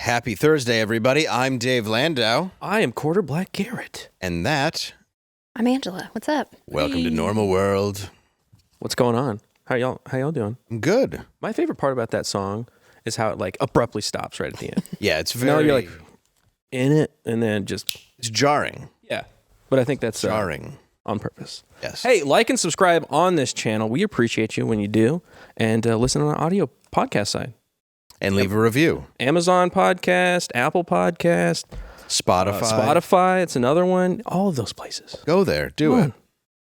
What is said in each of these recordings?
Happy Thursday, everybody. I'm Dave Landau. I am Quarter Black Garrett. And that... I'm Angela. What's up? Welcome to Normal World. What's going on? How y'all doing? I'm good. My favorite part about that song is how it like abruptly stops right at the end. Yeah, it's very... No, you're like in it, and then just... It's jarring. Yeah. But I think that's... Jarring. On purpose. Yes. Hey, like and subscribe on this channel. We appreciate you when you do. And listen on the audio podcast side. And leave a review. Amazon Podcast, Apple Podcast, Spotify. It's another one. All of those places. Go there. Do it.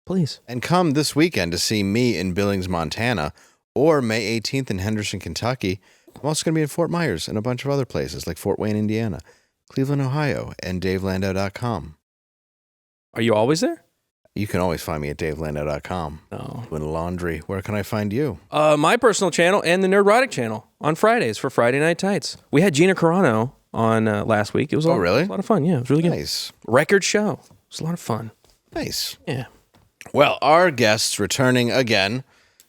Please. And come this weekend to see me in Billings, Montana, or May 18th in Henderson, Kentucky. I'm also going to be in Fort Myers and a bunch of other places like Fort Wayne, Indiana, Cleveland, Ohio, and DaveLandau.com. Are you always there? You can always find me at DaveLandau.com. No. Doing laundry. Where can I find you? My personal channel and the Nerdrotic channel on Fridays for Friday Night Tights. We had Gina Carano on last week. It was really? A lot of fun. Yeah, it was really good. Nice. Record show. It was a lot of fun. Nice. Yeah. Well, our guests returning again,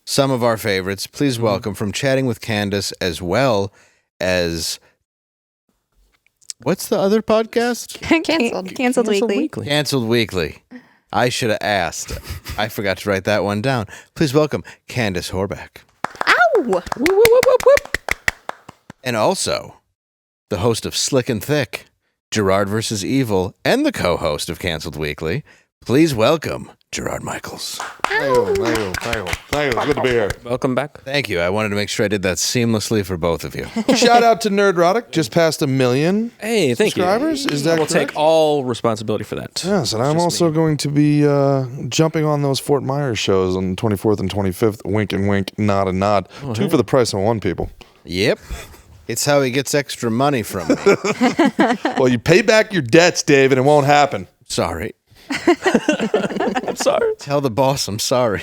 some of our favorites. Please welcome from Chatting with Candice, as well as... What's the other podcast? Canceled Weekly. Canceled Weekly. I should have asked. I forgot to write that one down. Please welcome Candice Horbacz. Ow! Whoop, whoop, whoop, whoop, whoop. And also, the host of Slick and Thick, Gerard vs. Evil, and the co-host of Canceled Weekly. Please welcome Gerard Michaels. Thank you. Good to be here. Welcome back. Thank you. I wanted to make sure I did that seamlessly for both of you. Shout out to Nerdrotic. Just passed 1 million Hey, thank subscribers. you. Is that We'll correct? take all responsibility for that. Yes, and I'm also going to be jumping on those Fort Myers shows on the 24th and 25th. Wink and wink, nod and nod. Two for the price of one, people. Yep. It's how he gets extra money from me. Well, you pay back your debts, Dave, and it won't happen. Sorry. I'm sorry. Tell the boss I'm sorry.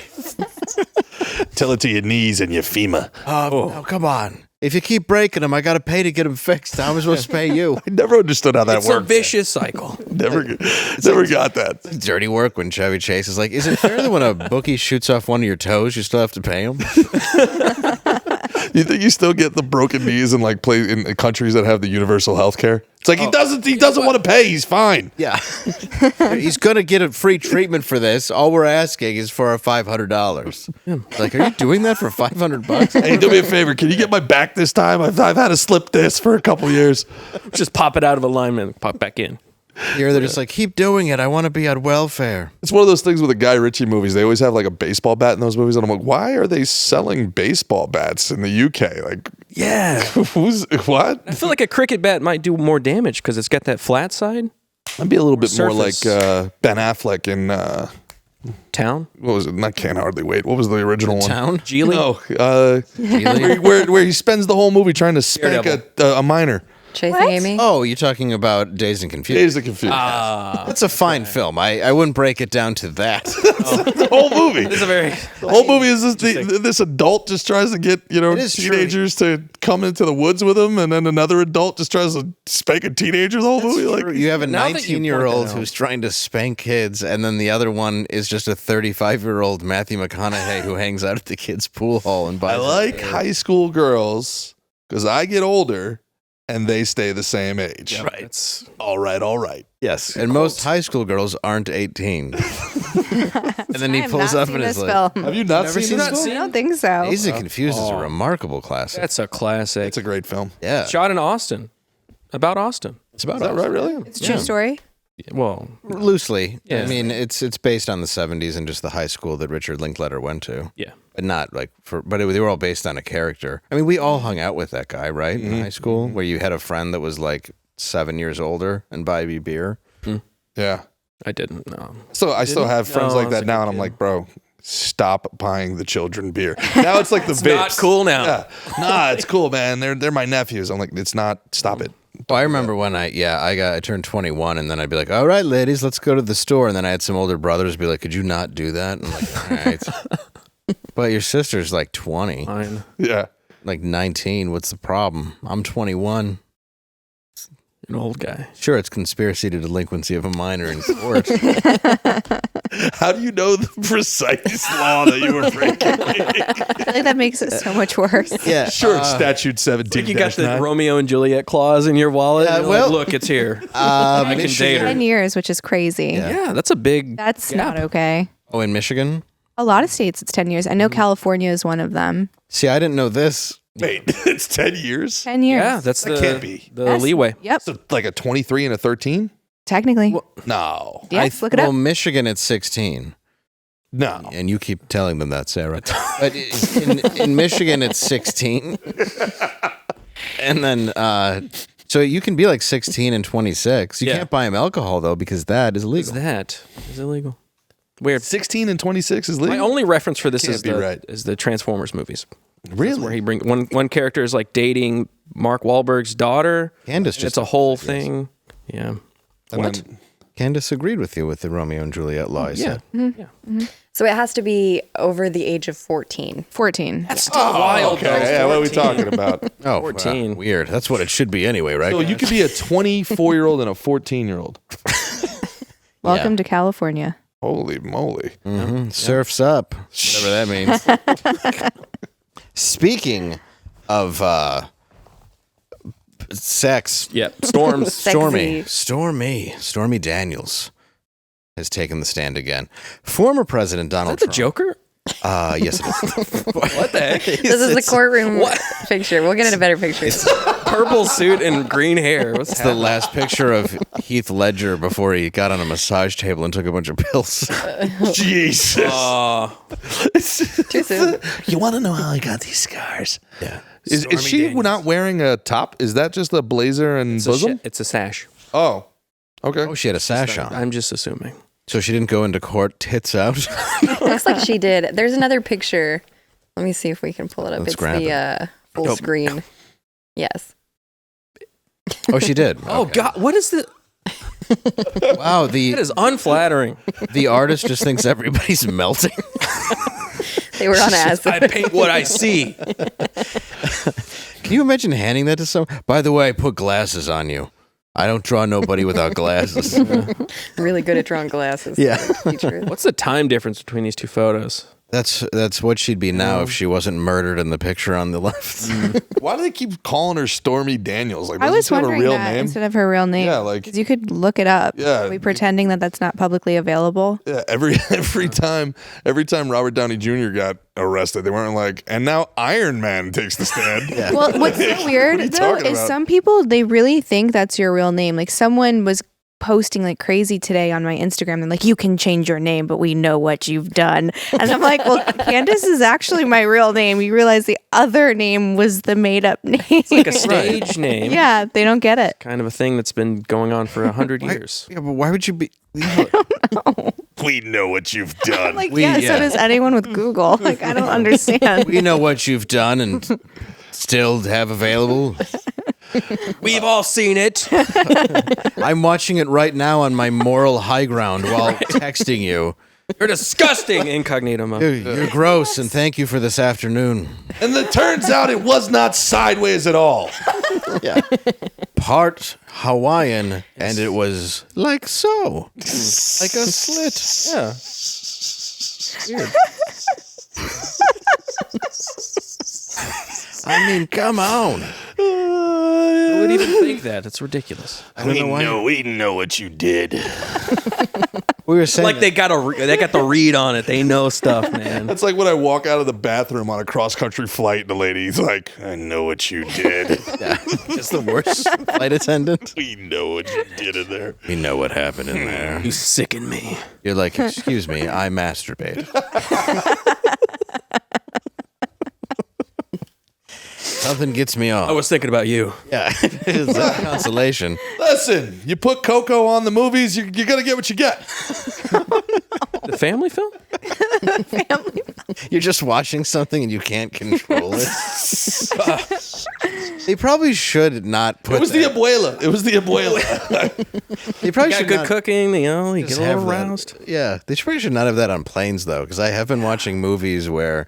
Tell it to your knees and your FEMA. No, come on. If you keep breaking them, I got to pay to get them fixed. How am I supposed to pay you? I never understood how that It's worked. a vicious cycle. Never got that. Dirty work when Chevy Chase is like, is it fair that when a bookie shoots off one of your toes, you still have to pay him? You think you still get the broken knees in like in countries that have the universal health care? It's like he doesn't want to pay. He's fine. Yeah. He's going to get a free treatment for this. All we're asking is for our $500. Like, are you doing that for $500? Hey, do me a favor. Can you get my back this time? I've had a slip disc for a couple years. Just pop it out of alignment and pop back in. Here, they're just like, keep doing it. I want to be on welfare. It's one of those things with the Guy Ritchie movies. They always have like a baseball bat in those movies, and I'm like, why are they selling baseball bats in the UK? Like, Yeah. who's what? I feel like a cricket bat might do more damage because it's got that flat side. I'd be a little bit more like surface. Ben Affleck in Town. what was it? I Can't Hardly Wait. What was the original one? Town? Geely. No, where he spends the whole movie trying to spank a minor. Chasing Amy. Oh, you're talking about Dazed and Confused. Dazed and Confused. That's a fine film. I wouldn't break it down to that. The whole movie. It's a very... The whole movie is this adult just tries to get is teenagers to come into the woods with him, and then another adult just tries to spank a teenager the whole movie. Like, You have a Now that you point 19-year-old that out. who's trying to spank kids, and then the other one is just a 35-year-old Matthew McConaughey who hangs out at the kids' pool hall and buys. I like high school girls because I get older and they stay the same age. Yeah, right. It's, All right. Yes, and most high school girls aren't 18. And then he pulls up and is like, Have you not Never seen seen this that? film? I don't think so. Dazed and Confused is a remarkable classic. that's a classic. It's a great film. Yeah. Shot in Austin. About Austin. It's about Is that us. right, really? It's a true story. Well, Loosely. Yeah. I mean, it's based on the 70s and just the high school that Richard Linklater went to. yeah. But not like they were all based on a character. I mean, we all hung out with that guy, right? In high school, where you had a friend that was like 7 years older and buy you beer. Yeah. I didn't know. So I still have friends No, like I was that a now, good and I'm kid. like, bro, stop buying the children beer. Now it's like the vapes. Not cool now. Yeah. Nah, it's cool, man. They're my nephews. I'm like, it's not. Stop it. Well, I remember when I turned 21, and then I'd be like, all right, ladies, let's go to the store. And then I had some older brothers be like, could you not do that? And I'm like, all right. But your sister's like 20, Fine. Yeah. like 19. What's the problem? I'm 21. an old guy. Sure, it's conspiracy to delinquency of a minor in court. How do you know the precise law that you were breaking? I feel like that makes it so much worse. Yeah, Sure, it's statute 17. Like you got the Romeo and Juliet clause in your wallet. Yeah, You're well- like, look, it's here. I can date her. 10 years, which is crazy. Yeah, that's a big. That's gap. not okay. Oh, in Michigan? A lot of states, it's 10 years. I know California is one of them. See, I didn't know this. Wait, it's 10 years? 10 years. Yeah, that's That the can't be. the Yes. leeway. Yep. So like a 23 and a 13? Technically. No. Yeah, look it Well, up. Michigan, it's 16. No. And you keep telling them that, Sarah. But in Michigan, it's 16. And then, so you can be like 16 and 26. You Yeah. can't buy them alcohol, though, because that is illegal. That is illegal. Weird. 16 and 26 is My legal? only reference for this Can't is be right. the Transformers movies. Really? Where he brings one character is like dating Mark Wahlberg's daughter. Candice It's just a whole thing. Yeah. And What? then- Candice agreed with you with the Romeo and Juliet law. I Yeah. said. So it has to be over the age of 14. 14. That's still wild. Okay, though. yeah, what are we 14. talking about? Oh, 14. weird. That's what it should be anyway, right? So you could be a 24-year-old and a 14-year-old. Welcome to California. Holy moly. Surfs up, whatever that means. Speaking of sex, Yep. Storms. Sexy. Stormy Daniels has taken the stand again. Former President Donald the Trump. Joker? Yes, it is. What the heck? This is the courtroom picture. We'll get a better picture. Purple suit and green hair. What's It's the last picture of Heath Ledger before he got on a massage table and took a bunch of pills. Jesus. Too soon. You want to know how I got these scars? Yeah. Is she Daniels. not wearing a top? Is that just a blazer and bosom? It's a sash. Oh, okay. Oh, she had a sash on. I'm just assuming. So she didn't go into court tits out? Looks like she did. There's another picture. Let me see if we can pull it up. Let's It's grab the full Nope. screen. Yes. Oh, she did. Oh, Okay. God. What is the. Wow, That is unflattering. the artist just thinks everybody's melting. They were on acid. I paint what I see. Can you imagine handing that to someone? By the way, I put glasses on you. I don't draw nobody without glasses. Really good at drawing glasses. Yeah. Teacher. What's the time difference between these two photos? That's what she'd be now if she wasn't murdered in the picture on the left. Why do they keep calling her Stormy Daniels? Like, I doesn't was she have a wondering real that name? instead of her real name. Yeah, like- 'Cause you could look it up. Yeah. Are we pretending that that's not publicly available? Yeah, every time Robert Downey Jr. got arrested, they weren't like, and now Iron Man takes the stand. Well, what's so weird What are you though talking is about? some people, they really think that's your real name. Like someone was posting like crazy today on my Instagram. They're like, you can change your name, but we know what you've done. And I'm like, well, Candice is actually my real name. You realize the other name was the made up name. Like a stage name. Yeah, they don't get it. Kind of a thing that's been going on for 100 years. Yeah, but why would you be? We know what you've done. Like, We- yeah, yeah. so does anyone with Google. Like, I don't understand. We know what you've done and still have available. We've all seen it. I'm watching it right now on my moral high ground while texting you. You're disgusting. Incognito mode. You're gross, and thank you for this afternoon. And it turns out it was not sideways at all. Yeah. Part Hawaiian, and it was like so. Like a slit. Yeah. Weird. I mean, come on. Who would even think that? It's ridiculous. I don't know why. We know what you did. We were saying Like they got the read on it. They know stuff, man. That's like when I walk out of the bathroom on a cross-country flight and the lady's like, I know what you did. yeah, it's the worst flight attendant. We know what you did in there. We know what happened in there. You sicken me. You're like, excuse me, I masturbate. Something gets me off. I was thinking about you. Yeah, it's a consolation. Listen, you put Coco on the movies, you're going to get what you get. The family film? You're just watching something and you can't control it. They probably should not put. It was the abuela. They probably Got should good not cooking, you know, you just get a little have that. aroused. Yeah, they probably should not have that on planes though, because I have been watching movies where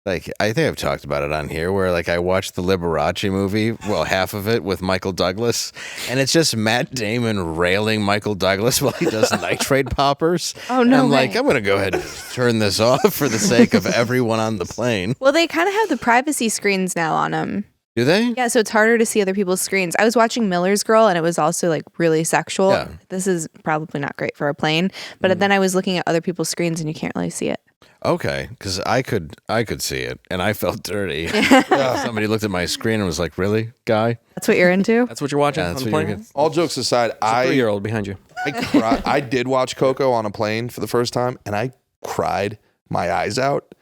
Like, I think I've talked about it on here where, like, I watched the Liberace movie, well, half of it with Michael Douglas, and it's just Matt Damon railing Michael Douglas while he does nitrate poppers. Oh, And no I'm way. like, I'm going to go ahead and turn this off for the sake of everyone on the plane. Well, they kind of have the privacy screens now on them. Do they? Yeah, so it's harder to see other people's screens. I was watching Miller's Girl, and it was also like really sexual. Yeah. This is probably not great for a plane, but then I was looking at other people's screens, and you can't really see it. Okay, because I could see it, and I felt dirty. Somebody looked at my screen and was like, "Really, guy?" That's what you're into? That's what you're watching Yeah, on that's the what you're plane? getting. All jokes aside, A 3-year-old behind you. I did watch Coco on a plane for the first time, and I cried my eyes out.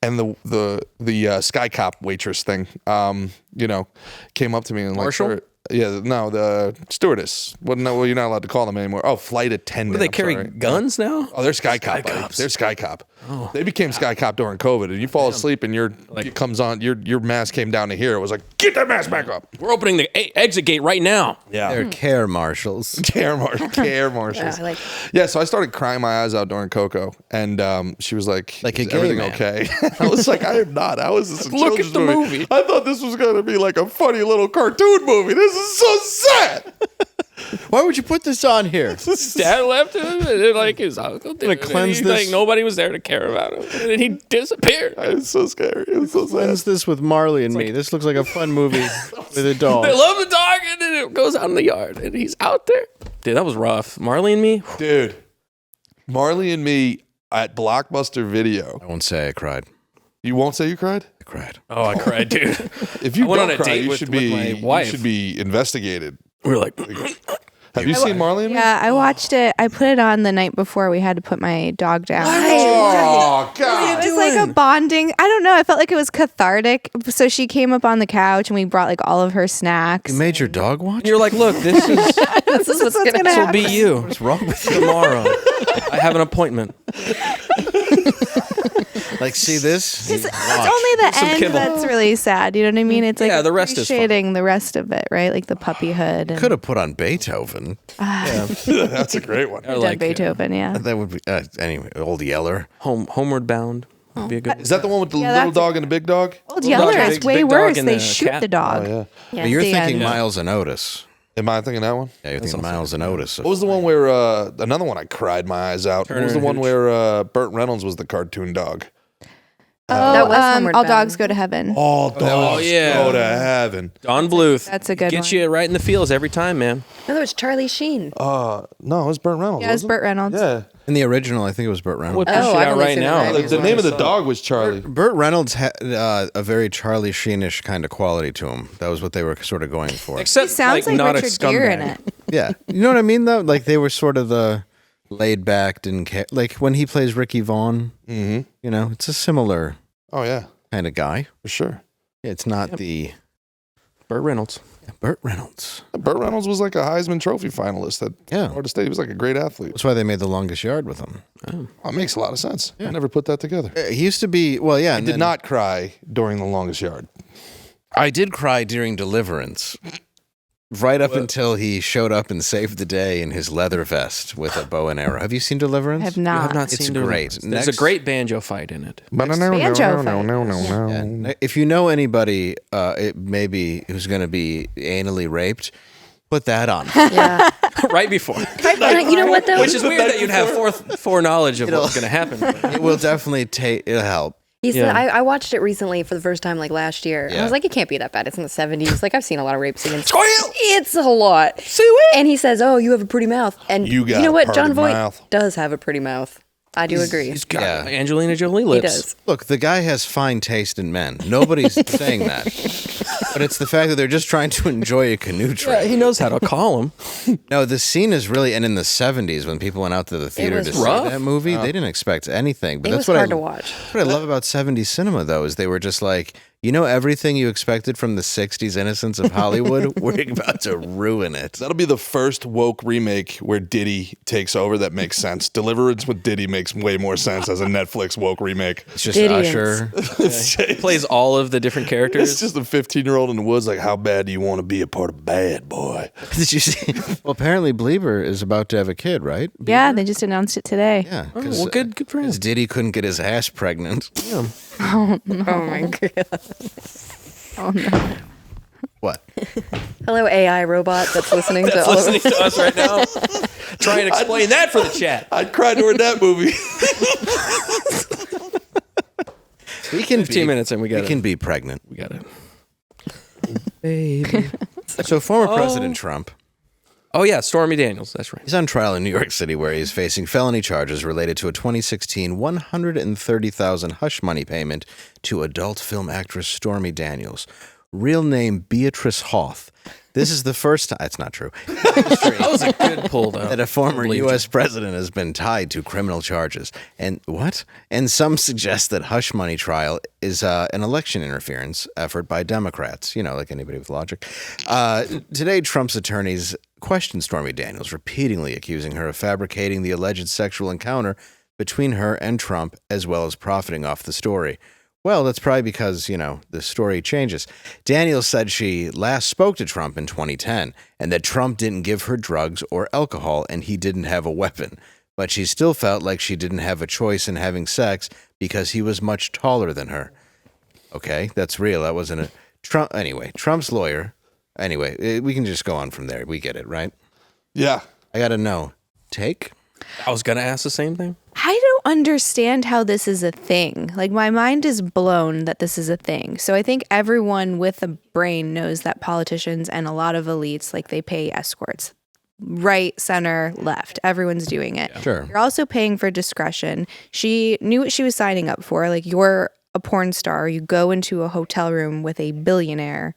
And the Sky Cop waitress thing, came up to me and like, Marshall? the stewardess. Well, you're not allowed to call them anymore. Oh, flight attendant. Do they I'm carry sorry. guns now? Oh, they're Sky Cop. Buddy. They're Sky Cop. They became Sky Cop during COVID, and you fall asleep and it comes on. Your mask came down to here. It was like, get that mask back up. We're opening the exit gate right now. Yeah, They're care marshals. care marshals. Yeah, I like Yeah, so I started crying my eyes out during Coco, and she was like, Like a "Is gay everything man." okay?" I was like, "I am not. How is this a Look children's at the movie. I thought this was going to be like a funny little cartoon movie. This is so sad." Why would you put this on here? Dad left him, and then, like his uncle did. Gonna cleanse this? Like nobody was there to care about him, and then he disappeared. It was so scary. It was so sad. When's this with Marley and me? This looks like a fun movie with a dog. They love the dog, and then it goes out in the yard, and he's out there. Dude, that was rough. Marley and me. Dude, Marley and Me at Blockbuster Video. I won't say I cried. You won't say you cried? I cried. Oh, I cried, dude. If you I went don't on a cry, date you with- should with be my wife. You should be investigated. We were like, Have you seen Marley and Me? Yeah, I watched it. I put it on the night before we had to put my dog down. Oh It God! was like a bonding. I don't know. I felt like it was cathartic. So she came up on the couch and we brought like all of her snacks. You made your dog watch? you're like, look, this is this is what's gonna this will happen. be you What's wrong with you? tomorrow. I have an appointment. Like, see this? It's only the Some end kibble. that's really sad. You know what I mean? It's like Yeah, the rest is fun. appreciating the rest of it, right? Like the puppyhood. And Could have put on Beethoven. That's a great one. Or Dead like Beethoven, yeah. That would be anyway. Old Yeller. Homeward Bound would be a good. Is that the one with the Yeah, little that's- dog and the big dog? Old Little Yeller dog, is big- way big dog worse. and They the shoot cat. the dog. Oh yeah. Yeah. But you're the thinking end. Miles and Otis. Am I thinking that one? Yeah, you're thinking Miles and Otis. What was the one where another one I cried my eyes out? What was the Turner one Hooch. where Burt Reynolds was the cartoon dog? That was Homeward All Bound. dogs go to heaven. All dogs yeah. go to heaven. Don Bluth. That's a good Get one. you right in the feels every time, man. No, that was Charlie Sheen. No, it was Burt Reynolds. Yeah, it's wasn't Burt Reynolds. Yeah. In the original, I think it was Burt Reynolds. Whip this Oh, shit I've out only right seen now. the The name of the dog was Charlie. Burt Reynolds had a very Charlie Sheenish kind of quality to him. That was what they were sort of going for. Except He sounds like not Richard a Gere in scumbag. it. Yeah. You know what I mean, though? Like, they were sort of the laid back, didn't care. Like, when he plays Ricky Vaughn, you know, it's a similar Oh yeah, kind of guy. for sure. It's not the Burt Reynolds. Burt Reynolds. Burt Reynolds was like a Heisman Trophy finalist at Yeah. Florida State. He was like a great athlete. That's why they made The Longest Yard with him. That makes a lot of sense. I never put that together. He used to be, well, yeah. I did not cry during The Longest Yard. I did cry during Deliverance. Right up until he showed up and saved the day in his leather vest with a bow and arrow. Have you seen Deliverance? I have I not. have not It's seen great. There's Next- a great banjo fight in it. Banjo fight. Yeah. If you know anybody, maybe who's going to be anally raped, put that on. Yeah. Right before. And you know what though? Which is weird that you'd have foreknowledge of what's going to happen. It will definitely it'll help. He said, Yeah. I watched it recently for the first time like last year. And I Yeah. was like, it can't be that bad. It's in the 70s. Like I've seen a lot of rape scenes. Squeal! It's a lot. And he says, oh, you have a pretty mouth. And You got know a what? parted John Voight mouth. does have a pretty mouth. I do agree. He's got Yeah. Angelina Jolie He lips. does. Look, the guy has fine taste in men. Nobody's saying that. But it's the fact that they're just trying to enjoy a canoe trip. Yeah, he knows how to call him. No, the scene is really, and in the 70s when people went out to the theater was to see rough. that movie, they didn't expect anything. But It that's was what hard I to watch. What I love about 70s cinema, though, is they were just like, you know, everything you expected from the 60s innocence of Hollywood, we're about to ruin it. That'll be the first woke remake where Diddy takes over that makes sense. Deliverance with Diddy makes way more sense as a Netflix woke remake. It's just Diddy Usher. He plays all of the different It's characters. just a 15-year-old in the woods like, how bad do you want to be a part of Bad Boy? Did you see? Well, apparently Bieber is about to have a kid, right? Yeah, they just announced it today. Yeah. Oh, well, good for him. Because Diddy couldn't get his ass pregnant. Oh my god. Oh no. What? Hello, AI robot that's listening to all of Listening to us right now. Try and explain that for the chat. I'd cry during that movie. We can 15 minutes and we got We it. can be pregnant. We got it. Baby. So former President Trump, Oh, yeah, Stormy Daniels. That's right. he's on trial in New York City where he's facing felony charges related to a 2016 $130,000 hush money payment to adult film actress Stormy Daniels. Real name Beatrice Hoth. This is the first time, it's not true, That was a good pull, though. that a former Believed U.S. president has been tied to criminal charges. And what? And some suggest that hush money trial is an election interference effort by Democrats, like anybody with logic. Today, Trump's attorneys questioned Stormy Daniels, repeatedly accusing her of fabricating the alleged sexual encounter between her and Trump, as well as profiting off the story. Well, that's probably because, the story changes. Daniels said she last spoke to Trump in 2010 and that Trump didn't give her drugs or alcohol and he didn't have a weapon. But she still felt like she didn't have a choice in having sex because he was much taller than her. Okay, that's real. That wasn't a Trump. Anyway, Trump's lawyer. Anyway, we can just go on from there. We get it, right? Yeah. I got to know. Take? I was going to ask the same thing. I don't understand how this is a thing. Like, my mind is blown that this is a thing. So I think everyone with a brain knows that politicians and a lot of elites, like, they pay escorts. Right, center, left. Everyone's doing it. Sure. You're also paying for discretion. She knew what she was signing up for. Like, you're a porn star. You go into a hotel room with a billionaire.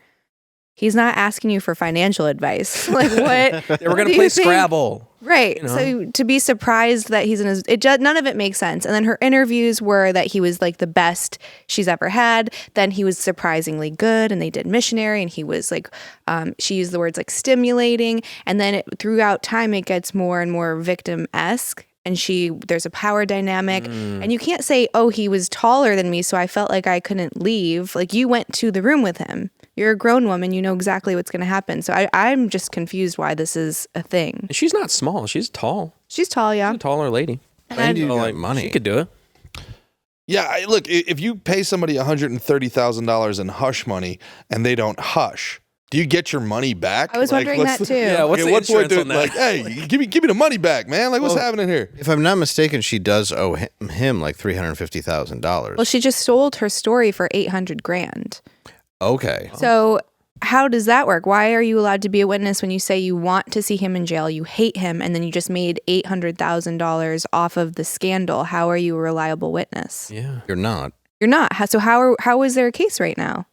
He's not asking you for financial advice. Like, what? They were going to play Scrabble. Right. So to be surprised that he's in his, none of it makes sense. And then her interviews were that he was like the best she's ever had. Then he was surprisingly good, and they did missionary, and he was like, she used the words like stimulating. And then throughout time, it gets more and more victim-esque. And there's a power dynamic. And you can't say, oh, he was taller than me, so I felt like I couldn't leave. Like, you went to the room with him. You're a grown woman. You know exactly what's going to happen. So I'm just confused why this is a thing. She's not small. She's tall. She's tall, yeah. She's a taller lady. And you got Like, money. She could do it. Yeah, look, if you pay somebody $130,000 in hush money and they don't hush, do you get your money back? I was wondering what's that too. Yeah, what's the insurance on that? Like, hey, give me the money back, man. Like, what's happening here? If I'm not mistaken, she does owe him like $350,000. Well, she just sold her story for $800,000. Okay. So how does that work? Why are you allowed to be a witness when you say you want to see him in jail, you hate him, and then you just made $800,000 off of the scandal? How are you a reliable witness? Yeah. You're not. You're not. So how is there a case right now?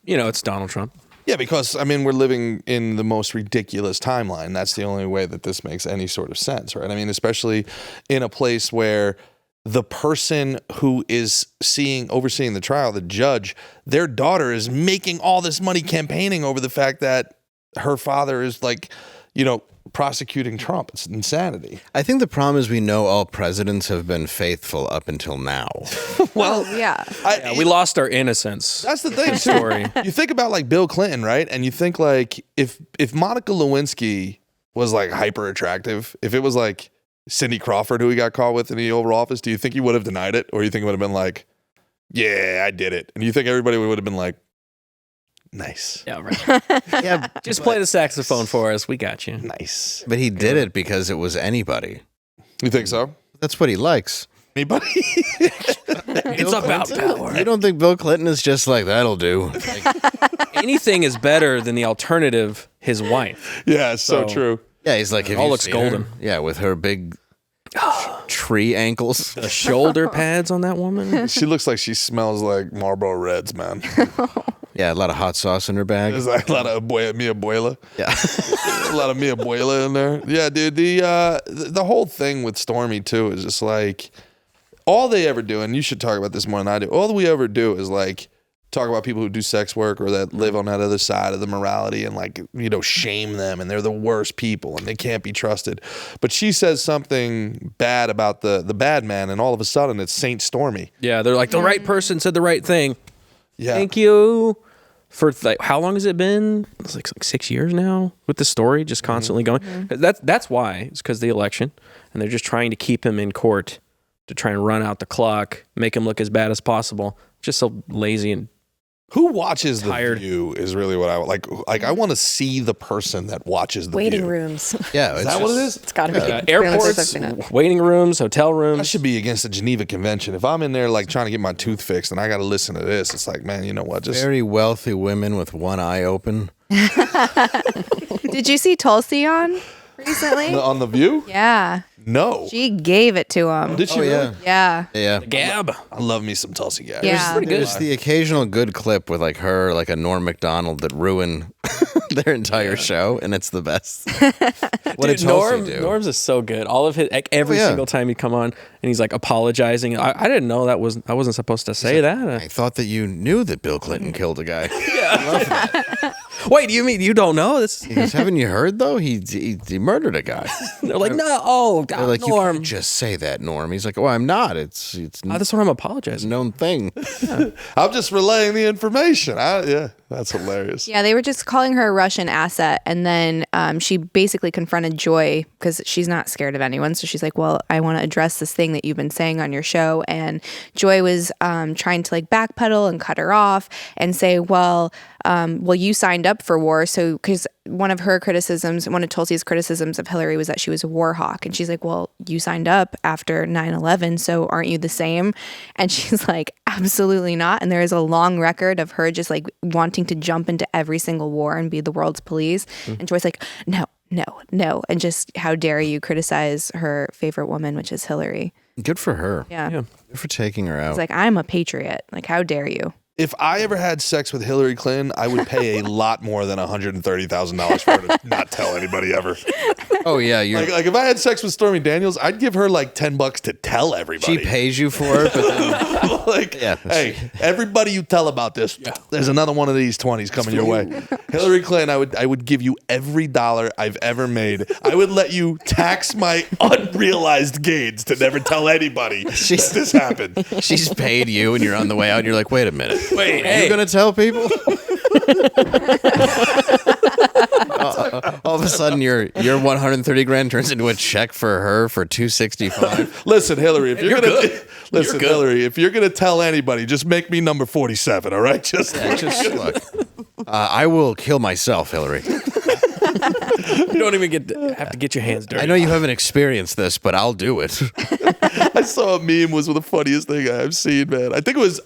It's Donald Trump. Yeah, because, we're living in the most ridiculous timeline. That's the only way that this makes any sort of sense, right? Especially in a place where the person who is overseeing the trial, the judge, their daughter is making all this money campaigning over the fact that her father is prosecuting Trump. It's insanity. I think the problem is we know all presidents have been faithful up until now. Well, Yeah. Yeah, we lost our innocence. that's the thing. Story. You think about like Bill Clinton, right? And you think like if Monica Lewinsky was like hyper attractive, if it was like Cindy Crawford who he got caught with in the Oval Office, do you think he would have denied it? Or you think it would have been like, yeah, I did it? And you think everybody would have been like, nice. Yeah, right. Yeah, Just play the saxophone for us. We got you. Nice. but he did it because it was anybody. You think so? That's what he likes. Anybody? It's about power. You don't think Bill Clinton is just like, that'll do? Like, Anything is better than the alternative, his wife. Yeah, it's so So- true. yeah, he's like, have All you looks seen her? golden. Yeah, with her big tree ankles. The shoulder pads on that woman. She looks like she smells like Marlboro Reds, man. Yeah, a lot of hot sauce in her bag. There's like a lot of mi abuela. Yeah. A lot of mi abuela in there. Yeah, dude. The whole thing with Stormy too is just like all they ever do, and you should talk about this more than I do. All we ever do is like talk about people who do sex work or that live on that other side of the morality and like, shame them and they're the worst people and they can't be trusted. But she says something bad about the bad man and all of a sudden it's Saint Stormy. Yeah, they're like, the right person said the right thing. Yeah. Thank you. For like, how long has it been? It's like 6 years now with the story just constantly going. That's why. It's because the election, and they're just trying to keep him in court to try and run out the clock, make him look as bad as possible. Just so lazy and Who watches Tired. The View is really what I like. Like I want to see the person that watches the Waiting View. rooms. Yeah, Is that what it is? It's got to be. airports, waiting rooms, hotel I rooms. should be against the Geneva Convention. If I'm in there like trying to get my tooth fixed and I got to listen to this, it's like, man, you know what? Just very wealthy women with one eye open. Did you see Tulsi on recently? on The View? Yeah. No. She gave it to him. Did she? Oh, really? yeah. Yeah. Yeah. Gab. I love me some Tulsi Gabbard. Yeah. Pretty good. There's the occasional good clip with like her, like a Norm Macdonald that ruin their entire show, and it's the best. What did Dude, Tulsi do? Norm's is so good. All of his, like, every Oh, yeah. single time he'd come on and he's like apologizing. I didn't know I wasn't supposed to say that. I thought that you knew that Bill Clinton killed a guy. Wait, you mean you don't know? This? He goes, haven't you heard though? He murdered a guy. They're like, no, oh, They're God, like, you Norm. can't just say that, Norm. He's like, well, I'm not. It's That's what I'm a apologizing. known thing. I'm just relaying the information. Yeah, that's hilarious. Yeah, they were just calling her a Russian asset. And then she basically confronted Joy because she's not scared of anyone. So she's like, well, I want to address this thing that you've been saying on your show. And Joy was trying to like backpedal and cut her off and say, well, you signed up for war. So, because one of Tulsi's criticisms of Hillary was that she was a war hawk. And she's like, well, you signed up after 9/11. So aren't you the same? And she's like, absolutely not. And there is a long record of her just like wanting to jump into every single war and be the world's police. And Joy's like, no. And just how dare you criticize her favorite woman, which is Hillary. Good for her. Yeah. Good for taking her out. It's like, I'm a patriot. Like, how dare you? If I ever had sex with Hillary Clinton, I would pay a lot more than $130,000 for her to not tell anybody ever. Oh yeah, you're. Like if I had sex with Stormy Daniels, I'd give her like $10 to tell everybody. She pays you for it, but then, Like, Yeah. hey, everybody you tell about this, there's another one of these 20s coming your way. Hillary Clinton, I would give you every dollar I've ever made. I would let you tax my unrealized gains to never tell anybody that this happened. she's paid you, and you're on the way out, and you're like, wait a minute. Wait, Are you gonna tell people? All of a sudden, your 130 grand turns into a check for her for 265. Listen, Hillary, if you're gonna listen, good. Hillary, if you're gonna tell anybody, just make me number 47. All right, just Look, I will kill myself, Hillary. You don't even have to get your hands dirty. I know you haven't experienced this, but I'll do it. I saw a meme was the funniest thing I've seen, man. I think it was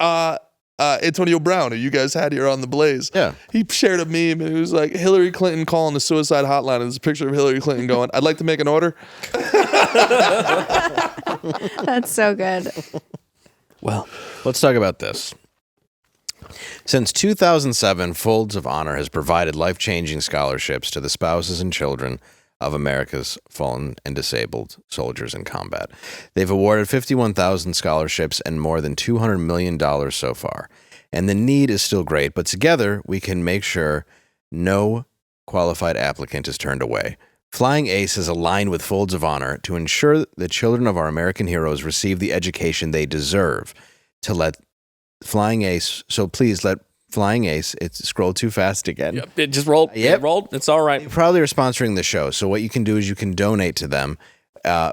Antonio Brown, who you guys had here on the Blaze. Yeah. He shared a meme and it was like Hillary Clinton calling the suicide hotline. And there's a picture of Hillary Clinton going, I'd like to make an order. That's so good. Well, Let's talk about this. Since 2007, Folds of Honor has provided life-changing scholarships to the spouses and children of America's fallen and disabled soldiers in combat. They've awarded 51,000 scholarships and more than $200 million so far. And the need is still great, but together we can make sure no qualified applicant is turned away. Flying Ace is aligned with Folds of Honor to ensure the children of our American heroes receive the education they deserve. To let Flying Ace, so please let Flying Ace, it's scrolled too fast again. yep, it just rolled. Yep. It rolled. It's all right. They probably are sponsoring the show. So what you can do is you can donate to them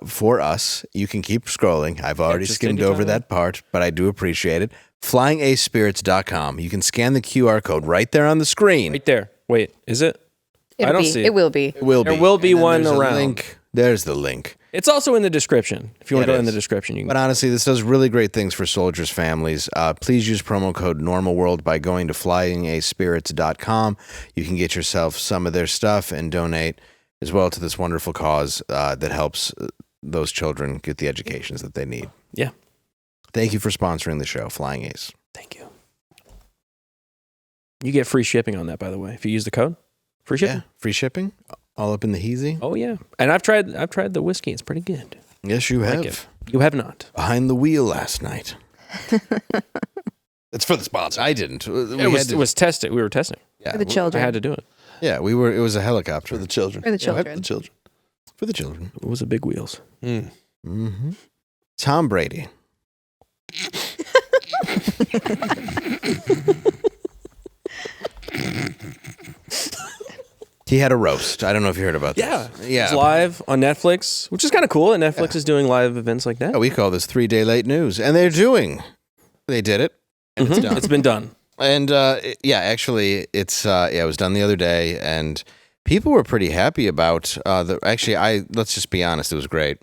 for us. You can keep scrolling. I've already just skimmed take your over time. that part, but I do appreciate it. FlyingAcespirits.com. You can scan the QR code right there on the screen. Right there. Wait, is it? I don't see it. It will be. It will be. There will be And then one there's a around. link. There's the link. It's also in the description. If you want Yeah, to go it in the is. description, you can. But honestly, this does really great things for soldiers' families. Please use promo code NORMALWORLD by going to flyingAspirits.com. You can get yourself some of their stuff and donate as well to this wonderful cause that helps those children get the educations that they need. Yeah. Thank you for sponsoring the show, Flying Ace. Thank you. You get free shipping on that, by the way, if you use the code. Free shipping. Yeah, free shipping, all up in the heezy. Oh yeah, and I've tried the whiskey. It's pretty good. Yes, you I have. like it. You have not. Behind the wheel last night. It's for the sponsor. I didn't. It was tested. We were testing. Yeah, For the I children. had to do it. Yeah, we were. It was a helicopter For the children. For the The children. children. for the children. It was a big wheels. Mm. Mm-hmm. Tom Brady. He had a roast. I don't know if you heard about Yeah. this. Yeah. It's live on Netflix, which is kind of cool. And Netflix is doing live events like that. Yeah, we call this 3 Day Late News. And they did it. It's done. It's been done. And actually, it was done the other day, and people were pretty happy about let's just be honest, it was great.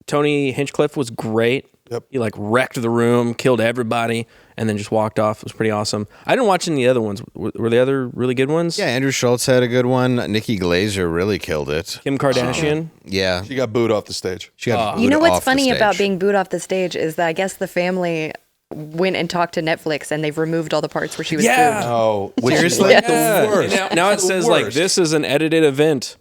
Tony Hinchcliffe was great. Yep. He like wrecked the room, killed everybody, and then just walked off. It was pretty awesome. I didn't watch any of the other ones. Were the other really good ones? Yeah, Andrew Schultz had a good one. Nikki Glazer really killed it. Kim Kardashian. Yeah, She got booed off the stage. she got You know booed what's off the funny stage. about being booed off the stage is that I guess the family went and talked to Netflix and they've removed all the parts where she was Yeah. booed. Oh, which is Seriously? like Yeah. the worst. Now it It's the says like worst. this is an edited event.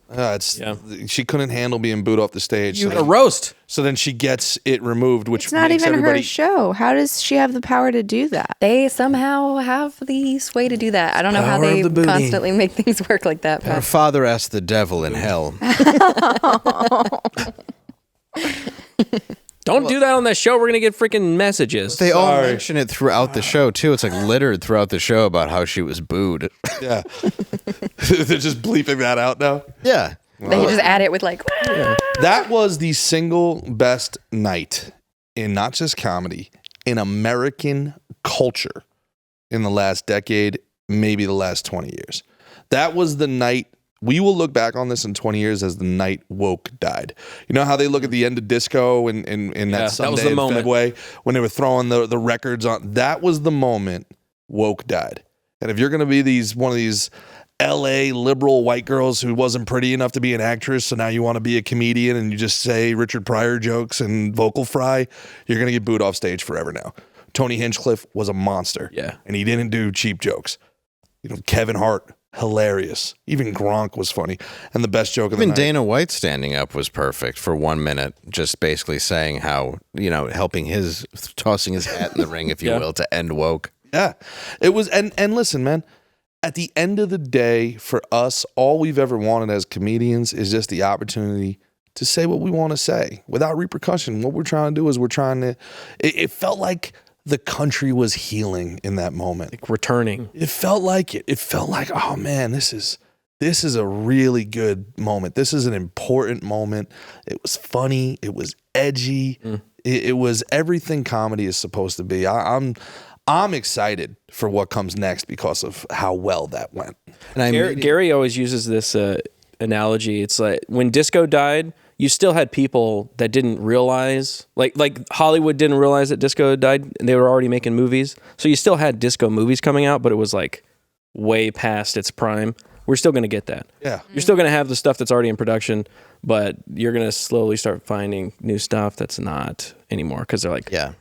She couldn't handle being booed off the stage. A roast. So then she gets it removed, which It's not makes even everybody. her show. How does she have the power to do that? They somehow have the sway to do that. I don't know how Power of they the booty. constantly make things work like that. Her But father asked the devil in hell. Don't do that on that show. We're gonna get freaking messages. They all mention it throughout the show too. It's like littered throughout the show about how she was booed. Yeah. They're just bleeping that out now. Yeah. they just add it with like, That was the single best night in not just comedy, in American culture in the last decade, maybe the last 20 years. That was the night. We will look back on this in 20 years as the night woke died. You know how they look at the end of disco in that that Sunday was the in moment. Febway when they were throwing the records on? That was the moment woke died. And if you're going to be one of these LA liberal white girls who wasn't pretty enough to be an actress, so now you want to be a comedian and you just say Richard Pryor jokes and vocal fry, you're going to get booed off stage forever now. Tony Hinchcliffe was a monster. Yeah. And he didn't do cheap jokes. Kevin Hart, hilarious. Even Gronk was funny. And the best joke of the Even night. Dana White standing up was perfect for 1 minute, just basically saying how, tossing his hat in the ring, if you Yeah. will, to end woke. Yeah. It was, and listen, man, at the end of the day, for us, all we've ever wanted as comedians is just the opportunity to say what we want to say without repercussion. What we're trying to do is it felt like the country was healing in that moment. Like returning. It felt like it. It felt like, oh man, this is a really good moment. This is an important moment. It was funny. It was edgy. It was everything comedy is supposed to be. I'm excited for what comes next because of how well that went. And Gary always uses this analogy. It's like when disco died, you still had people that didn't realize, like Hollywood didn't realize that disco died, and they were already making movies. So you still had disco movies coming out, but it was like way past its prime. We're still going to get that. Yeah. You're still going to have the stuff that's already in production, but you're going to slowly start finding new stuff that's not anymore because they're like, yeah.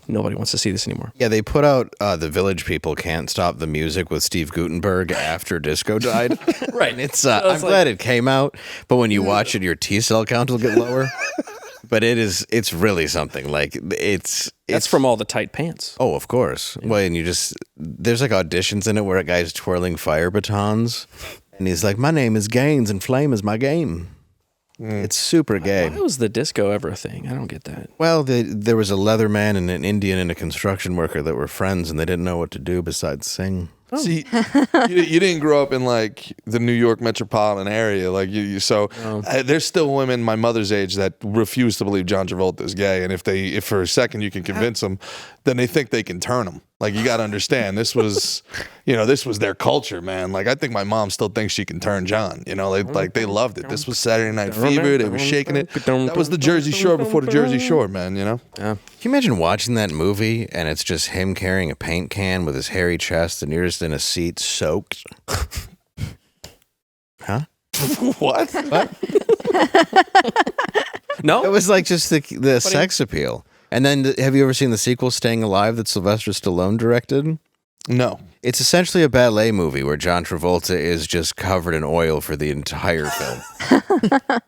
nobody wants to see this anymore. Yeah, they put out The Village People Can't Stop the Music with Steve Gutenberg after disco died. Right. And I'm glad it came out, but when you watch it, your T-cell count will get lower. But it's really something. Like it's from all the tight pants. Oh, of course. Yeah. Well, and there's like auditions in it where a guy's twirling fire batons, and he's like, "My name is Gaines, and flame is my game." It's super gay. Why was the disco ever a thing? I don't get that. Well, there was a leather man and an Indian and a construction worker that were friends, and they didn't know what to do besides sing. Oh. See, you didn't grow up in like the New York metropolitan area, like there's still women my mother's age that refuse to believe John Travolta is gay, and if for a second you can convince them, then they think they can turn him. Like you got to understand, this was their culture, man. Like I think my mom still thinks she can turn John. They loved it. This was Saturday Night Fever. They were shaking it. That was the Jersey Shore before the Jersey Shore, man. Yeah. Can you imagine watching that movie and it's just him carrying a paint can with his hairy chest and you're just in a seat soaked? Huh? What? No, it was like just the sex appeal. And then, have you ever seen the sequel, Staying Alive, that Sylvester Stallone directed? No. It's essentially a ballet movie where John Travolta is just covered in oil for the entire film.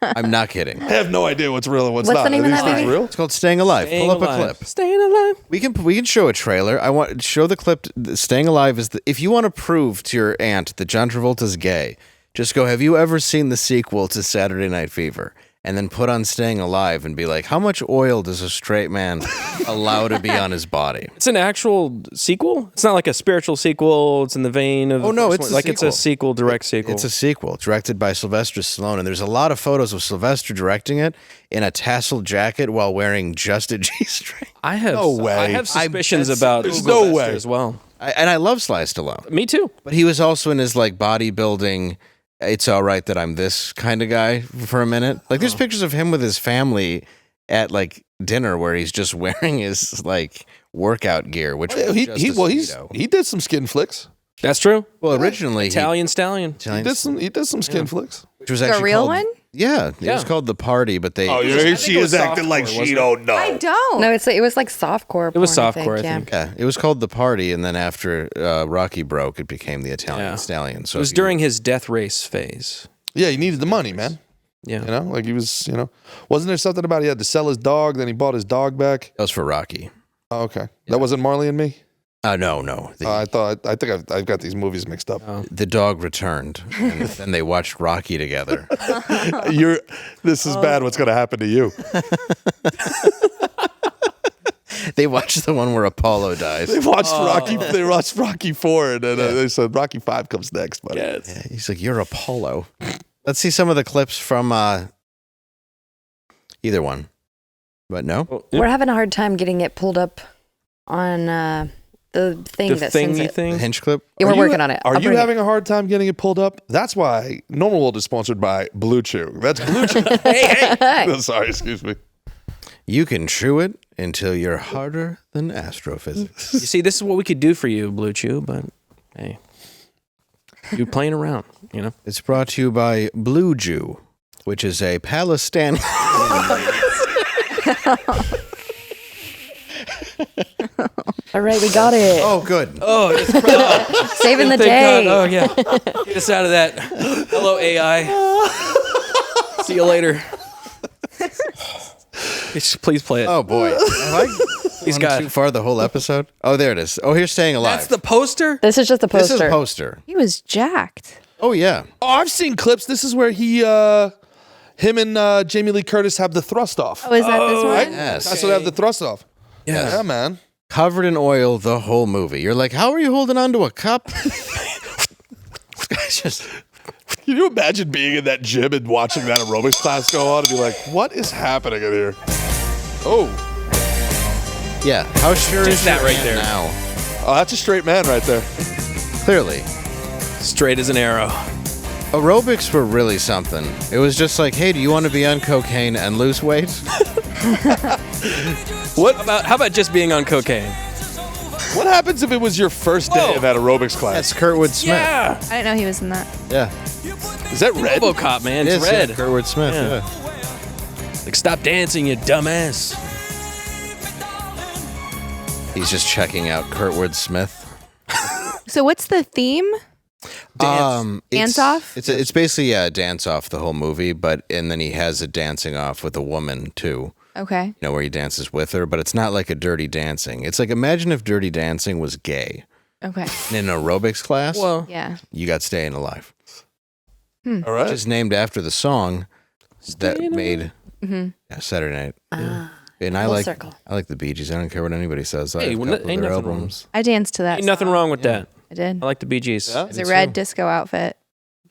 I'm not kidding. I have no idea what's real and what's What's not. the name of that movie? Real? It's called Staying Alive. Pull up a clip. Staying alive. We can show a trailer. I want to show the clip. Staying Alive is if you want to prove to your aunt that John Travolta's gay, just go, have you ever seen the sequel to Saturday Night Fever? and then put on Staying Alive and be like, how much oil does a straight man allow to be on his body? It's an actual sequel. It's not like a spiritual sequel. It's in the vein of. Oh, no, it's a sequel, direct sequel. It's a sequel directed by Sylvester Stallone, and there's a lot of photos of Sylvester directing it in a tasseled jacket while wearing just a G-string. I have No way. I have suspicions about there's Sylvester no way. as well. And I love Sly Stallone, Me too. but he was also in his like bodybuilding. It's all right that I'm this kind of guy for a minute. Like there's pictures of him with his family at like dinner where he's just wearing his like workout gear, which was just a Speedo. He did some skin flicks. That's true. Well, originally Italian Stallion. He did some skin flicks. which was Like a actually real called, one? Yeah, it Yeah. was called The Party, but they She is acting like she don't know. I don't. No, it was like softcore. It was porn, softcore, I yeah. think. yeah, it was called The Party, and then after Rocky broke, it became the Italian Stallion. So It was if you- during his death race phase. Yeah, he needed the money, man. Yeah. You know, like he was, wasn't there something about he had to sell his dog, then he bought his dog back? that was for Rocky. Oh, okay. That wasn't Marley and Me? No. I think I've got these movies mixed up. The dog returned, and then they watched Rocky together. This is bad. What's going to happen to you? They watched the one where Apollo dies. They watched Rocky. They watched Rocky 4, and then they said Rocky 5 comes next. Buddy. Yes. Yeah, he's like, "You're Apollo." Let's see some of the clips from either one. But no, We're having a hard time getting it pulled up on the thing The that sends thingy it. the thing. hinge clip. Yeah, we're working on it. Are I'll you bring it. having a hard time getting it pulled up? That's why Normal World is sponsored by Blue Chew. That's Blue Chew. hey. Sorry, excuse me. You can chew it until you're harder than astrophysics. You see, this is what we could do for you, Blue Chew, but hey, you playing around, you know? It's brought to you by Blue Jew, which is a Palestinian. All right, we got it. Oh, good. Oh, it's Saving the thank day. God. Oh, yeah. Get us out of that. Hello, AI. See you later. Please play it. Oh boy, have I He's gone got too far the whole episode. Oh, there it is. Oh, here's Staying Alive. That's the poster? This is just a This poster. is a poster. He was jacked. Oh yeah. Oh, I've seen clips. This is where him and Jamie Lee Curtis have the thrust off. Oh, is that this one? Yes. That's what they have the thrust off. Yeah, man. Covered in oil the whole movie. You're like, how are you holding on to a cup? It's just Can you imagine being in that gym and watching that aerobics class go on and be like, what is happening in here? Oh, yeah. How sure Just is that your right man there. now? that's a straight man right there. Clearly. Straight as an arrow. Aerobics were really something. It was just like, hey, do you want to be on cocaine and lose weight? How about just being on cocaine? What happens if it was your first day in that aerobics class? That's Kurtwood Smith. Yeah. I didn't know he was in that. Yeah. Is that red? RoboCop, man. It It's is, red. yeah, Kurtwood Smith, Yeah. yeah. Like, stop dancing, you dumbass. He's just checking out Kurtwood Smith. So what's the theme? Dance off? It's basically a dance off the whole movie, and then he has a dancing off with a woman too. Okay. You know, where he dances with her, but it's not like a Dirty Dancing. It's like, imagine if Dirty Dancing was gay. Okay. In an aerobics class, Well, Yeah. you got Staying Alive. All Which right. is named after the song that Staying made Saturday Night. And I Full like circle. the Bee Gees. I don't care what anybody says. I Hey, have a well, couple of ain't their nothing wrong. albums. I danced to that. ain't nothing song. wrong with that. I did. I like the Bee Gees. Yeah? It was a Me red too. disco outfit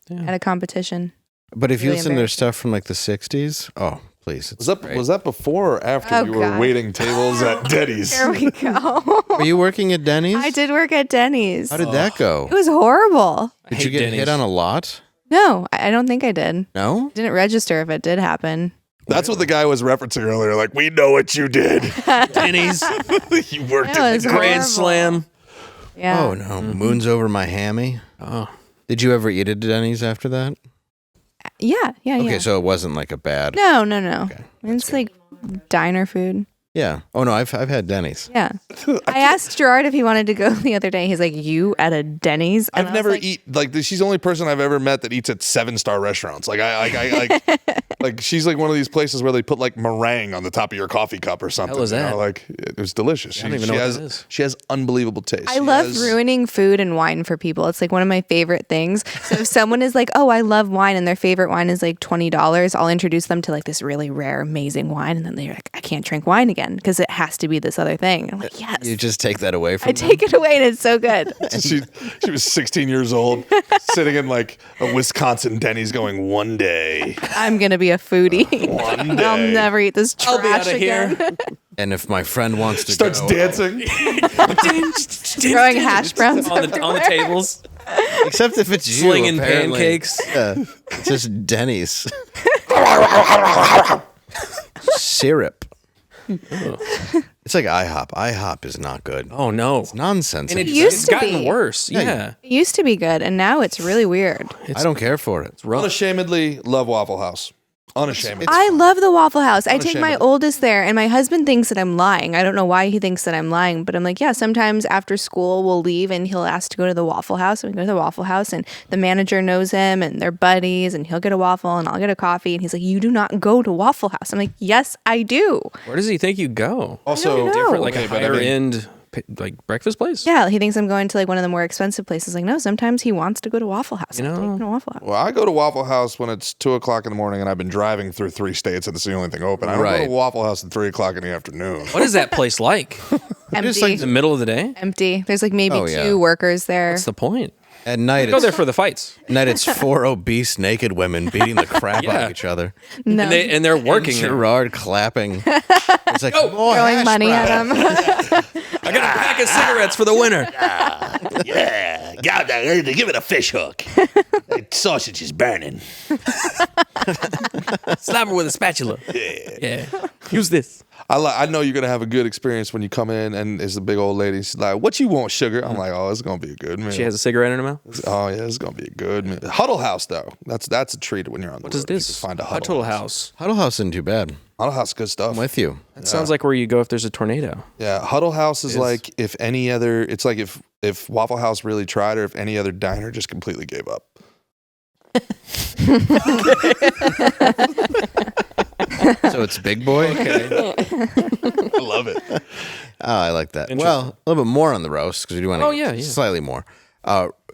Yeah. at a competition. But if you Really listen to their stuff from like the 60s, oh, please. It's great. Was that before or after Oh, you were God. waiting tables at Denny's? There we go. Were you working at Denny's? I did work at Denny's. How did that go? It was horrible. I Did you hate get Denny's. hit on a lot? No, I don't think I did. No? Didn't register if it did happen. That's what the guy was referencing earlier. Like, we know what you did. Denny's. You worked That at was the Grand horrible. Slam. Yeah. Oh, no. Moon's over my hammy. Oh. Did you ever eat at Denny's after that? Yeah. Okay, so it wasn't like a bad. No. Okay, It's like diner food. Yeah. Oh, no, I've had Denny's. Yeah. I asked Gerard if he wanted to go the other day. He's like, "You at a Denny's?" And I've I was never like, she's the only person I've ever met that eats at 7-star restaurants. Like I Like she's like one of these places where they put like meringue on the top of your coffee cup or something. Hell is that? Like it was delicious. I don't even know what that is. She has unbelievable taste. I love ruining food and wine for people. It's like one of my favorite things. So if someone is like, oh, I love wine, and their favorite wine is like $20, I'll introduce them to like this really rare, amazing wine. And then they're like, I can't drink wine again because it has to be this other thing. I'm like, yes. You just take that away from I take it away and it's so good. She was 16 years old, sitting in like a Wisconsin Denny's going, one day. I'm going to be a foodie. One day. I'll never eat this I'll be trash out of again. here. And if my friend wants to Starts go, dancing. Throwing hash browns on the tables, except if it's you, slinging apparently. pancakes. Yeah, it's just Denny's. Syrup. It's like IHOP. IHOP is not good. Oh no, It's nonsense. and used it's to gotten be. worse. Yeah, It used to be good, and now it's really weird. I don't care for it. Unashamedly love Waffle House. Unashamedly. I love the Waffle House. I take my Unashamedly. oldest there, and my husband thinks that I'm lying. I don't know why he thinks that I'm lying, but I'm like, yeah, sometimes after school we'll leave and he'll ask to go to the Waffle House, and we go to the Waffle House, and the manager knows him, and they're buddies, and he'll get a waffle, and I'll get a coffee, and he's like, you do not go to Waffle House. I'm like, yes, I do. where does he think you go? Also, know. Different, like okay, a but I higher mean- end, like breakfast place. Yeah, he thinks I'm going to like one of the more expensive places. Like, no, sometimes he wants to go to Waffle House. You I'll know? take him to Waffle House. Well, I go to Waffle House when it's 2:00 in the morning and I've been driving through 3 states and it's the only thing open. I don't go Right. to Waffle House at 3:00 in the afternoon. What is that place like? Empty. like In the middle of the day? Empty. There's like maybe Oh, yeah. 2 workers there. What's the point? At night, Go there for the fights, it's 4 obese naked women beating the crap out Yeah. of each other. No. and they're working there. Gerard clapping. It's like more Throwing hash money brown. at him. I got a pack of cigarettes for the winner. Yeah, God, give it a fish hook. That sausage is burning. Slap her with a spatula. Yeah. Use this. I know you're gonna have a good experience when you come in and it's a big old lady. She's like, "What you want, sugar?" I'm like, "Oh, it's gonna be a good meal." She has a cigarette in her mouth. Oh yeah, it's gonna be a good meal. Huddle House though, that's a treat when you're on the What is road. You this? just find a Huddle House. Huddle House isn't too bad. Huddle House, is good stuff. I'm with you. That sounds like where you go if there's a tornado. Yeah, Huddle House is like if any other. It's like if Waffle House really tried, or if any other diner just completely gave up. So it's Big Boy. Okay. I love it. Oh, I like that. Well, a little bit more on the roast because we do want to. Oh, yeah. Slightly more.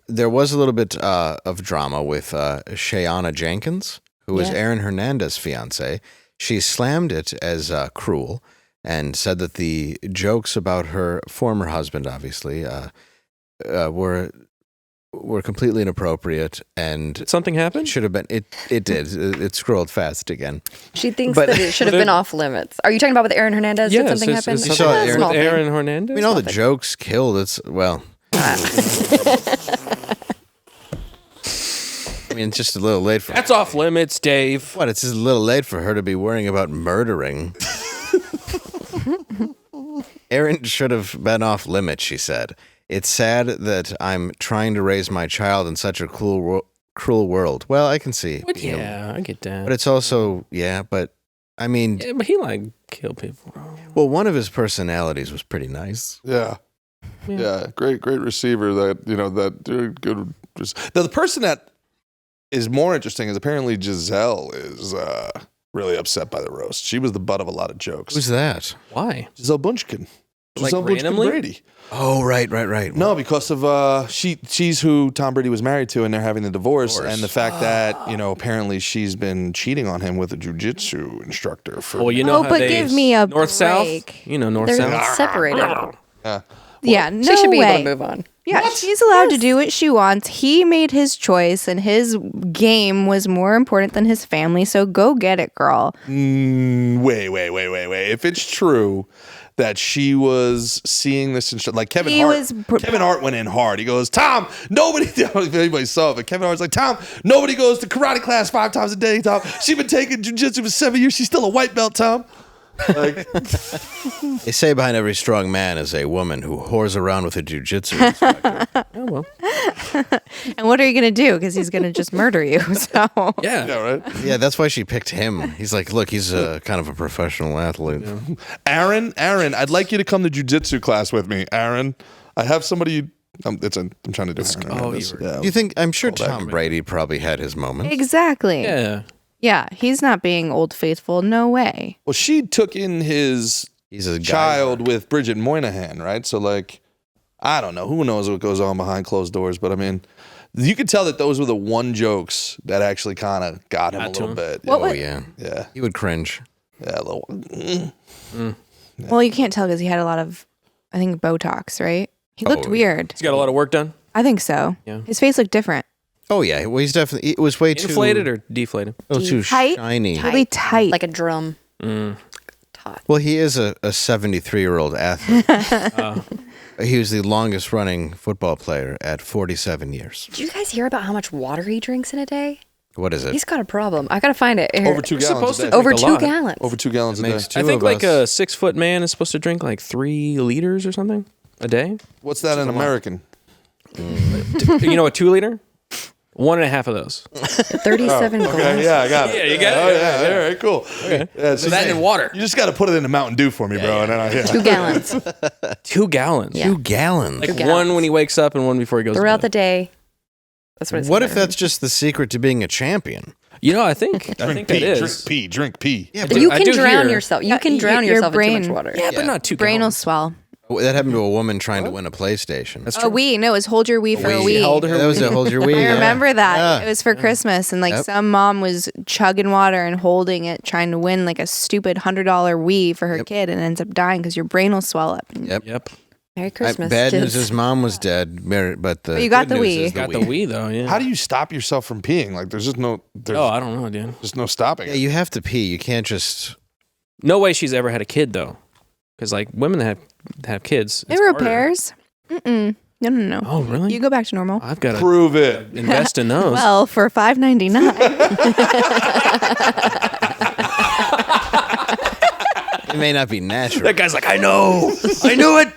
There was a little bit of drama with Shayanna Jenkins, who is Aaron Hernandez's fiance. She slammed it as cruel and said that the jokes about her former husband, obviously, were completely inappropriate and Something happened? should have been. It did. It scrolled fast again. She thinks But- that it should have been off limits. Are you talking about with Aaron Hernandez? Did something happen? It's You saw That's a Aaron- small thing. Aaron Hernandez? I mean, all the jokes killed. It's well. I mean, it's just a little late for. That's off limits, Dave. What? It's just a little late for her to be worrying about murdering. Aaron should have been off limits, she said. It's sad that I'm trying to raise my child in such a cruel world. Well, I can see. What? Yeah, I get that. But it's also, but I mean, Yeah, but he like kill people. well, one of his personalities was pretty nice. Yeah. Yeah, great receiver. That good. Now the person that is more interesting is apparently Gisele is really upset by the roast. She was the butt of a lot of jokes. Who's that? Why? Gisele Bundchen? Like Gisele Bundchen randomly? Brady. Oh, right. No, because of she's who Tom Brady was married to, and they're having the divorce, and the fact that apparently she's been cheating on him with a jujitsu instructor for. Well, you know how but they give me a north south. break. You know north They're south. separated. Yeah. Yeah, no She should be way. able to move on. Yeah, she's allowed to do what she wants. He made his choice, and his game was more important than his family. So go get it, girl. Wait. If it's true that she was seeing this instructor, like Kevin Hart. Kevin Hart went in hard. He goes, Tom, nobody, I don't know if anybody saw it, but Kevin Hart's like, Tom, nobody goes to karate class 5 times a day, Tom. She's been taking jujitsu for 7 years. She's still a white belt, Tom. Like, They say behind every strong man is a woman who whores around with a jujitsu instructor. Oh well. And what are you going to do? Because he's going to just murder you. So Yeah. yeah, right? Yeah, that's why she picked him. He's like, look, he's a kind of a professional athlete. Aaron, I'd like you to come to jujitsu class with me. Aaron, I have somebody. I'm trying to do. Aaron oh, Hernandez. you were- Yeah. You think? I'm sure Tom Brady probably had his moments. exactly. Yeah. Yeah, he's not being Old Faithful. No way. Well, she took in his He's a child with Bridget Moynihan, right? So, like, I don't know. Who knows what goes on behind closed doors? But I mean, you could tell that those were the one jokes that actually kind of got him a little bit. Oh, yeah. Yeah. He would cringe. Yeah, a little. Well, you can't tell because he had a lot of, I think, Botox, right? He looked weird. He's got a lot of work done. I think so. Yeah. His face looked different. Oh, yeah. Well, he's definitely, it was way too. Inflated or deflated? A little too Tight? shiny. Really tight. Like a drum. Taut. Well, he is a 73-year-old athlete. He was the longest running football player at 47 years. Did you guys hear about how much water he drinks in a day? What is it? He's got a problem. I gotta find it. Here. Over 2 gallons supposed a to day. Over drink a 2 lot. gallons. Over 2 gallons a day. Makes two I think of like us. a 6-foot man is supposed to drink like 3 liters or something a day. What's that in American? You know, a 2 liter? 1.5 of those. 37 gallons. Okay, yeah, I got it. Yeah, you got it? Oh, yeah, all right, cool. Okay. Yeah, So that in water. You just got to put it in a Mountain Dew for me, bro. And then 2 gallons 2 gallons. Yeah. 2 gallons. Like 2 gallons. one when he wakes up and one before he goes throughout to the bed. day. That's what it's. What if that's just the secret to being a champion? You know, I think that drink is. pee, drink pee. Yeah, You I can do drown hear- yourself. You Yeah, can drown your yourself in too brain- much water. Yeah, but Yeah. not 2 Brain will gallons. swell. that happened to a woman trying to win a PlayStation. That's A true. Wii. No, it was hold your Wii for a Wii. Wii. Held her That was a hold your Wii. I remember that. Yeah. It was for Christmas, and like Yep. some mom was chugging water and holding it, trying to win like a stupid $100 Wii for her kid, and ends up dying because your brain will swell up. Yep. Merry Christmas. Bad kids. news, his mom was dead, but the you got good the news Wii. is Got the Wii though, yeah. How do you stop yourself from peeing? Like, there's just no, there's Oh, I don't know, dude. just no stopping Yeah, it. you have to pee. You can't just. No way she's ever had a kid though, because like women that have kids, It it's harder. repairs. Mm-mm. No. Oh, really? You go back to normal. I've got to Prove it. invest in those. Well, for $5.99. It may not be natural. That guy's like, I know, I knew it.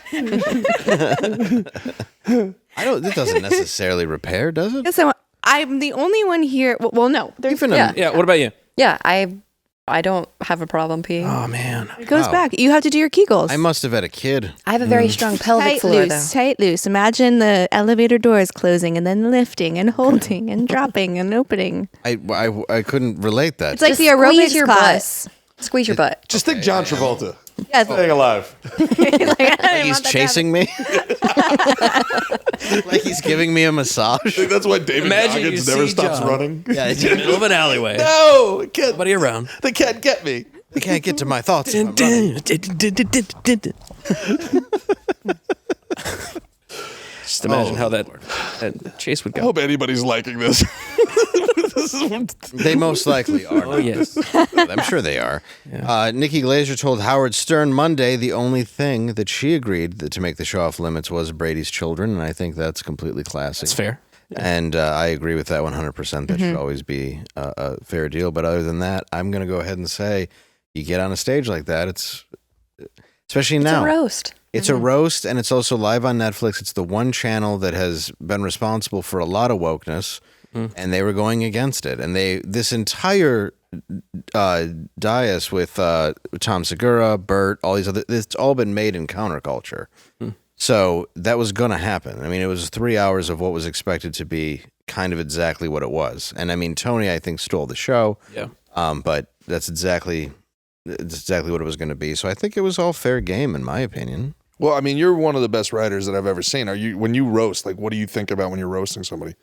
I don't. It doesn't necessarily repair, does it? So I'm the only one here. Well, no. There's, Even Yeah. Yeah. What about you? Yeah, I don't have a problem peeing. Oh man. it goes Wow. back. You have to do your Kegels. I must have had a kid. I have a very strong pelvic tight floor, loose, though. tight loose. Imagine the elevator doors closing and then lifting and holding and dropping and opening. I couldn't relate that. It's like Just the squeeze aerobics your class. Squeeze your butt. Just think John Travolta. Yeah, Staying alive. like he's chasing me. Like he's giving me a massage. I think that's why David Imagine Goggins you never see stops John. running. Yeah, In the middle of an alleyway. No, it can't, Nobody around. they can't get me. I can't get to my thoughts. if I'm running. Just imagine how that chase would I go. hope anybody's liking this. This is what- They most likely are. Oh yes. I'm sure they are. Nikki Glaser told Howard Stern Monday the only thing that she agreed to make the show off limits was Brady's children, and I think that's completely classic. It's fair. And I agree with that 100%. That should always be a fair deal. But other than that, I'm going to go ahead and say you get on a stage like that, it's especially now. It's a roast. It's a roast, and it's also live on Netflix. It's the one channel that has been responsible for a lot of wokeness, and they were going against it. And this entire dais with Tom Segura, Bert, all these other, it's all been made in counterculture. So that was going to happen. I mean, it was 3 hours of what was expected to be kind of exactly what it was. And I mean, Tony, I think, stole the show. Yeah. But that's exactly what it was going to be. So I think it was all fair game, in my opinion. Well, I mean, you're one of the best writers that I've ever seen. When you roast, like, what do you think about when you're roasting somebody?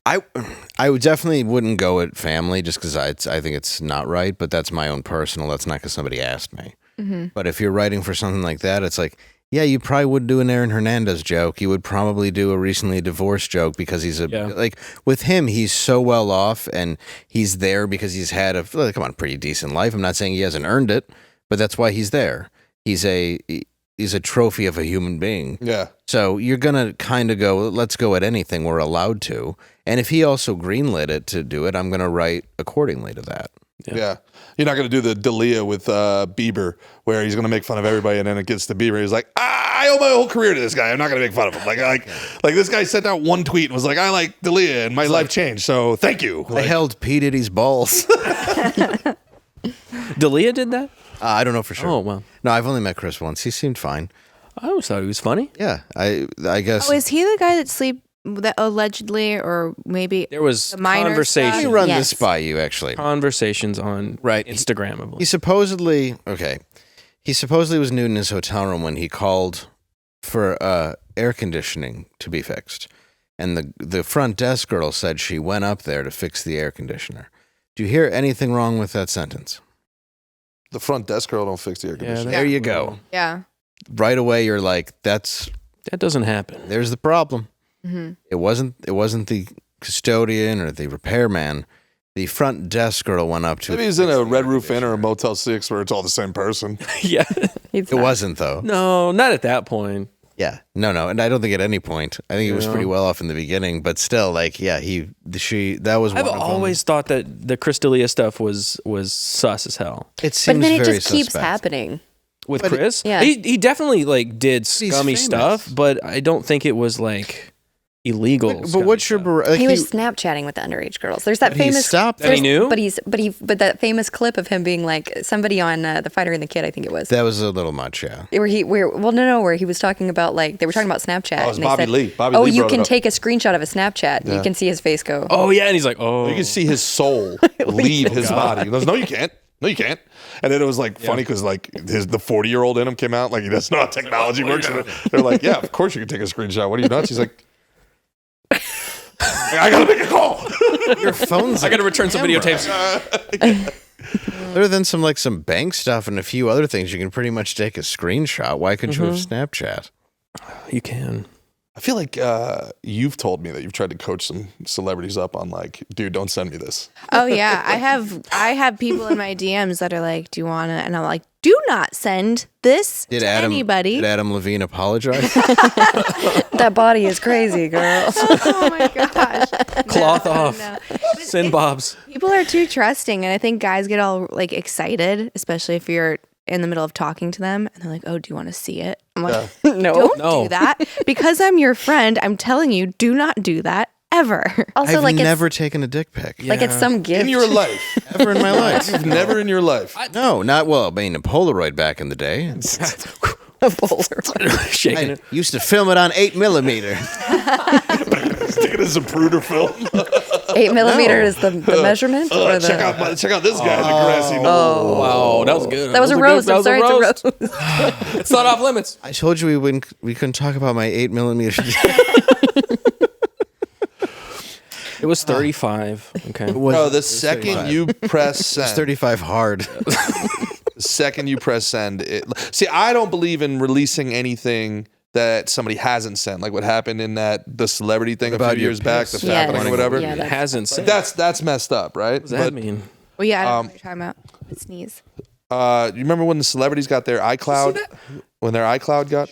I would definitely wouldn't go at family just because I think it's not right. But that's my own personal. That's not because somebody asked me. But if you're writing for something like that, it's like, yeah, you probably would do an Aaron Hernandez joke. You would probably do a recently divorced joke because he's like with him, he's so well off and he's there because he's had a pretty decent life. I'm not saying he hasn't earned it, but that's why he's there. He's a trophy of a human being. Yeah. So you're gonna kind of go, let's go at anything we're allowed to. And if he also greenlit it to do it, I'm gonna write accordingly to that. Yeah. You're not going to do the D'Elia with Bieber where he's going to make fun of everybody and then it gets to Bieber. He's like, I owe my whole career to this guy. I'm not going to make fun of him. Like this guy sent out one tweet and was like, I like D'Elia and my life changed. So thank you. I held P. Diddy's balls. D'Elia did that? I don't know for sure. Oh, wow. No, I've only met Chris once. He seemed fine. I always thought he was funny. Yeah, I guess. Oh, is he the guy that sleep that allegedly, or maybe There was the minor conversation. Let me stuff? run Yes. this by you, actually. Conversations on Right. Instagram. I believe. He supposedly was nude in his hotel room when he called for air conditioning to be fixed, and the front desk girl said she went up there to fix the air conditioner. Do you hear anything wrong with that sentence? The front desk girl don't fix the air conditioner. There you go. Yeah. Right away, you're like, that doesn't happen. there's the problem. Mm-hmm. It wasn't the custodian or the repairman. The front desk girl went up to. Maybe he's in a Red Roof Inn or a Motel 6 where it's all the same person. Yeah. It wasn't though. No, not at that point. Yeah, no, and I don't think at any point. I think he was pretty well off in the beginning, but still, like, yeah, that was. I've one of always thought that the Crystalia stuff was sus as hell. them. It seems But then it very just keeps suspect. happening. With Chris, yeah. he definitely like did scummy famous. stuff, but I don't think it was like illegal. But what's your like, He was Snapchatting with the underage girls. There's that But he famous. stopped That he knew? But that famous clip of him being like somebody on The Fighter and the Kid, I think it was. That was a little much, yeah. Where he was talking about like they were talking about Snapchat. Oh, it's and they Bobby said, Lee. Bobby oh, Lee you brought it can up. take a screenshot of a Snapchat. And you can see his face go. Oh yeah, and he's like, oh, You can see his soul leave his body. He goes, no, you can't. No, you can't. And then it was like funny because like the 40-year-old in him came out like he doesn't know how technology works. And they're like, yeah, of course you can take a screenshot. What are you nuts? He's like, I gotta make a call. Your phone's. I got to return some videotapes. Other than some bank stuff and a few other things, you can pretty much take a screenshot. Why couldn't you have Snapchat? You can. I feel like you've told me that you've tried to coach some celebrities up on like, dude, don't send me this. Oh yeah, I have people in my DMs that are like, "Do you want to?" And I'm like, "Do not send this to anybody." Did Adam Levine apologize? That body is crazy, girl. Oh my gosh. Cloth off. Send Bob's. People are too trusting, and I think guys get all like excited, especially if you're in the middle of talking to them, and they're like, "Oh, do you want to see it?" I'm like, No. "Don't do that," because I'm your friend. I'm telling you, do not do that ever. Also, I've like never taken a dick pic. like it's some gift. In your life. Ever in my life. You've never in your life. No, not well. I mean, a Polaroid back in the day. a bowler. Shaking I it. used to film it on 8mm. Stick it as a Zapruder film. 8mm is the measurement? Or the, check out this guy in the grassy knoll. Wow, that was good. that was a roast. I'm sorry, it's a roast. It's not off limits. I told you we couldn't talk about my 8mm. It was 35. Okay. No, the second you press It's send, 35 hard. the second you press send, see, I don't believe in releasing anything that somebody hasn't sent, like what happened in the celebrity thing a about few your years back, piss? the Yeah. fat one or whatever. Yeah, It hasn't said. That's messed up, right? What does that mean? Well, yeah, I don't know what you're talking about. I sneeze. You remember when the celebrities got their iCloud? When their iCloud got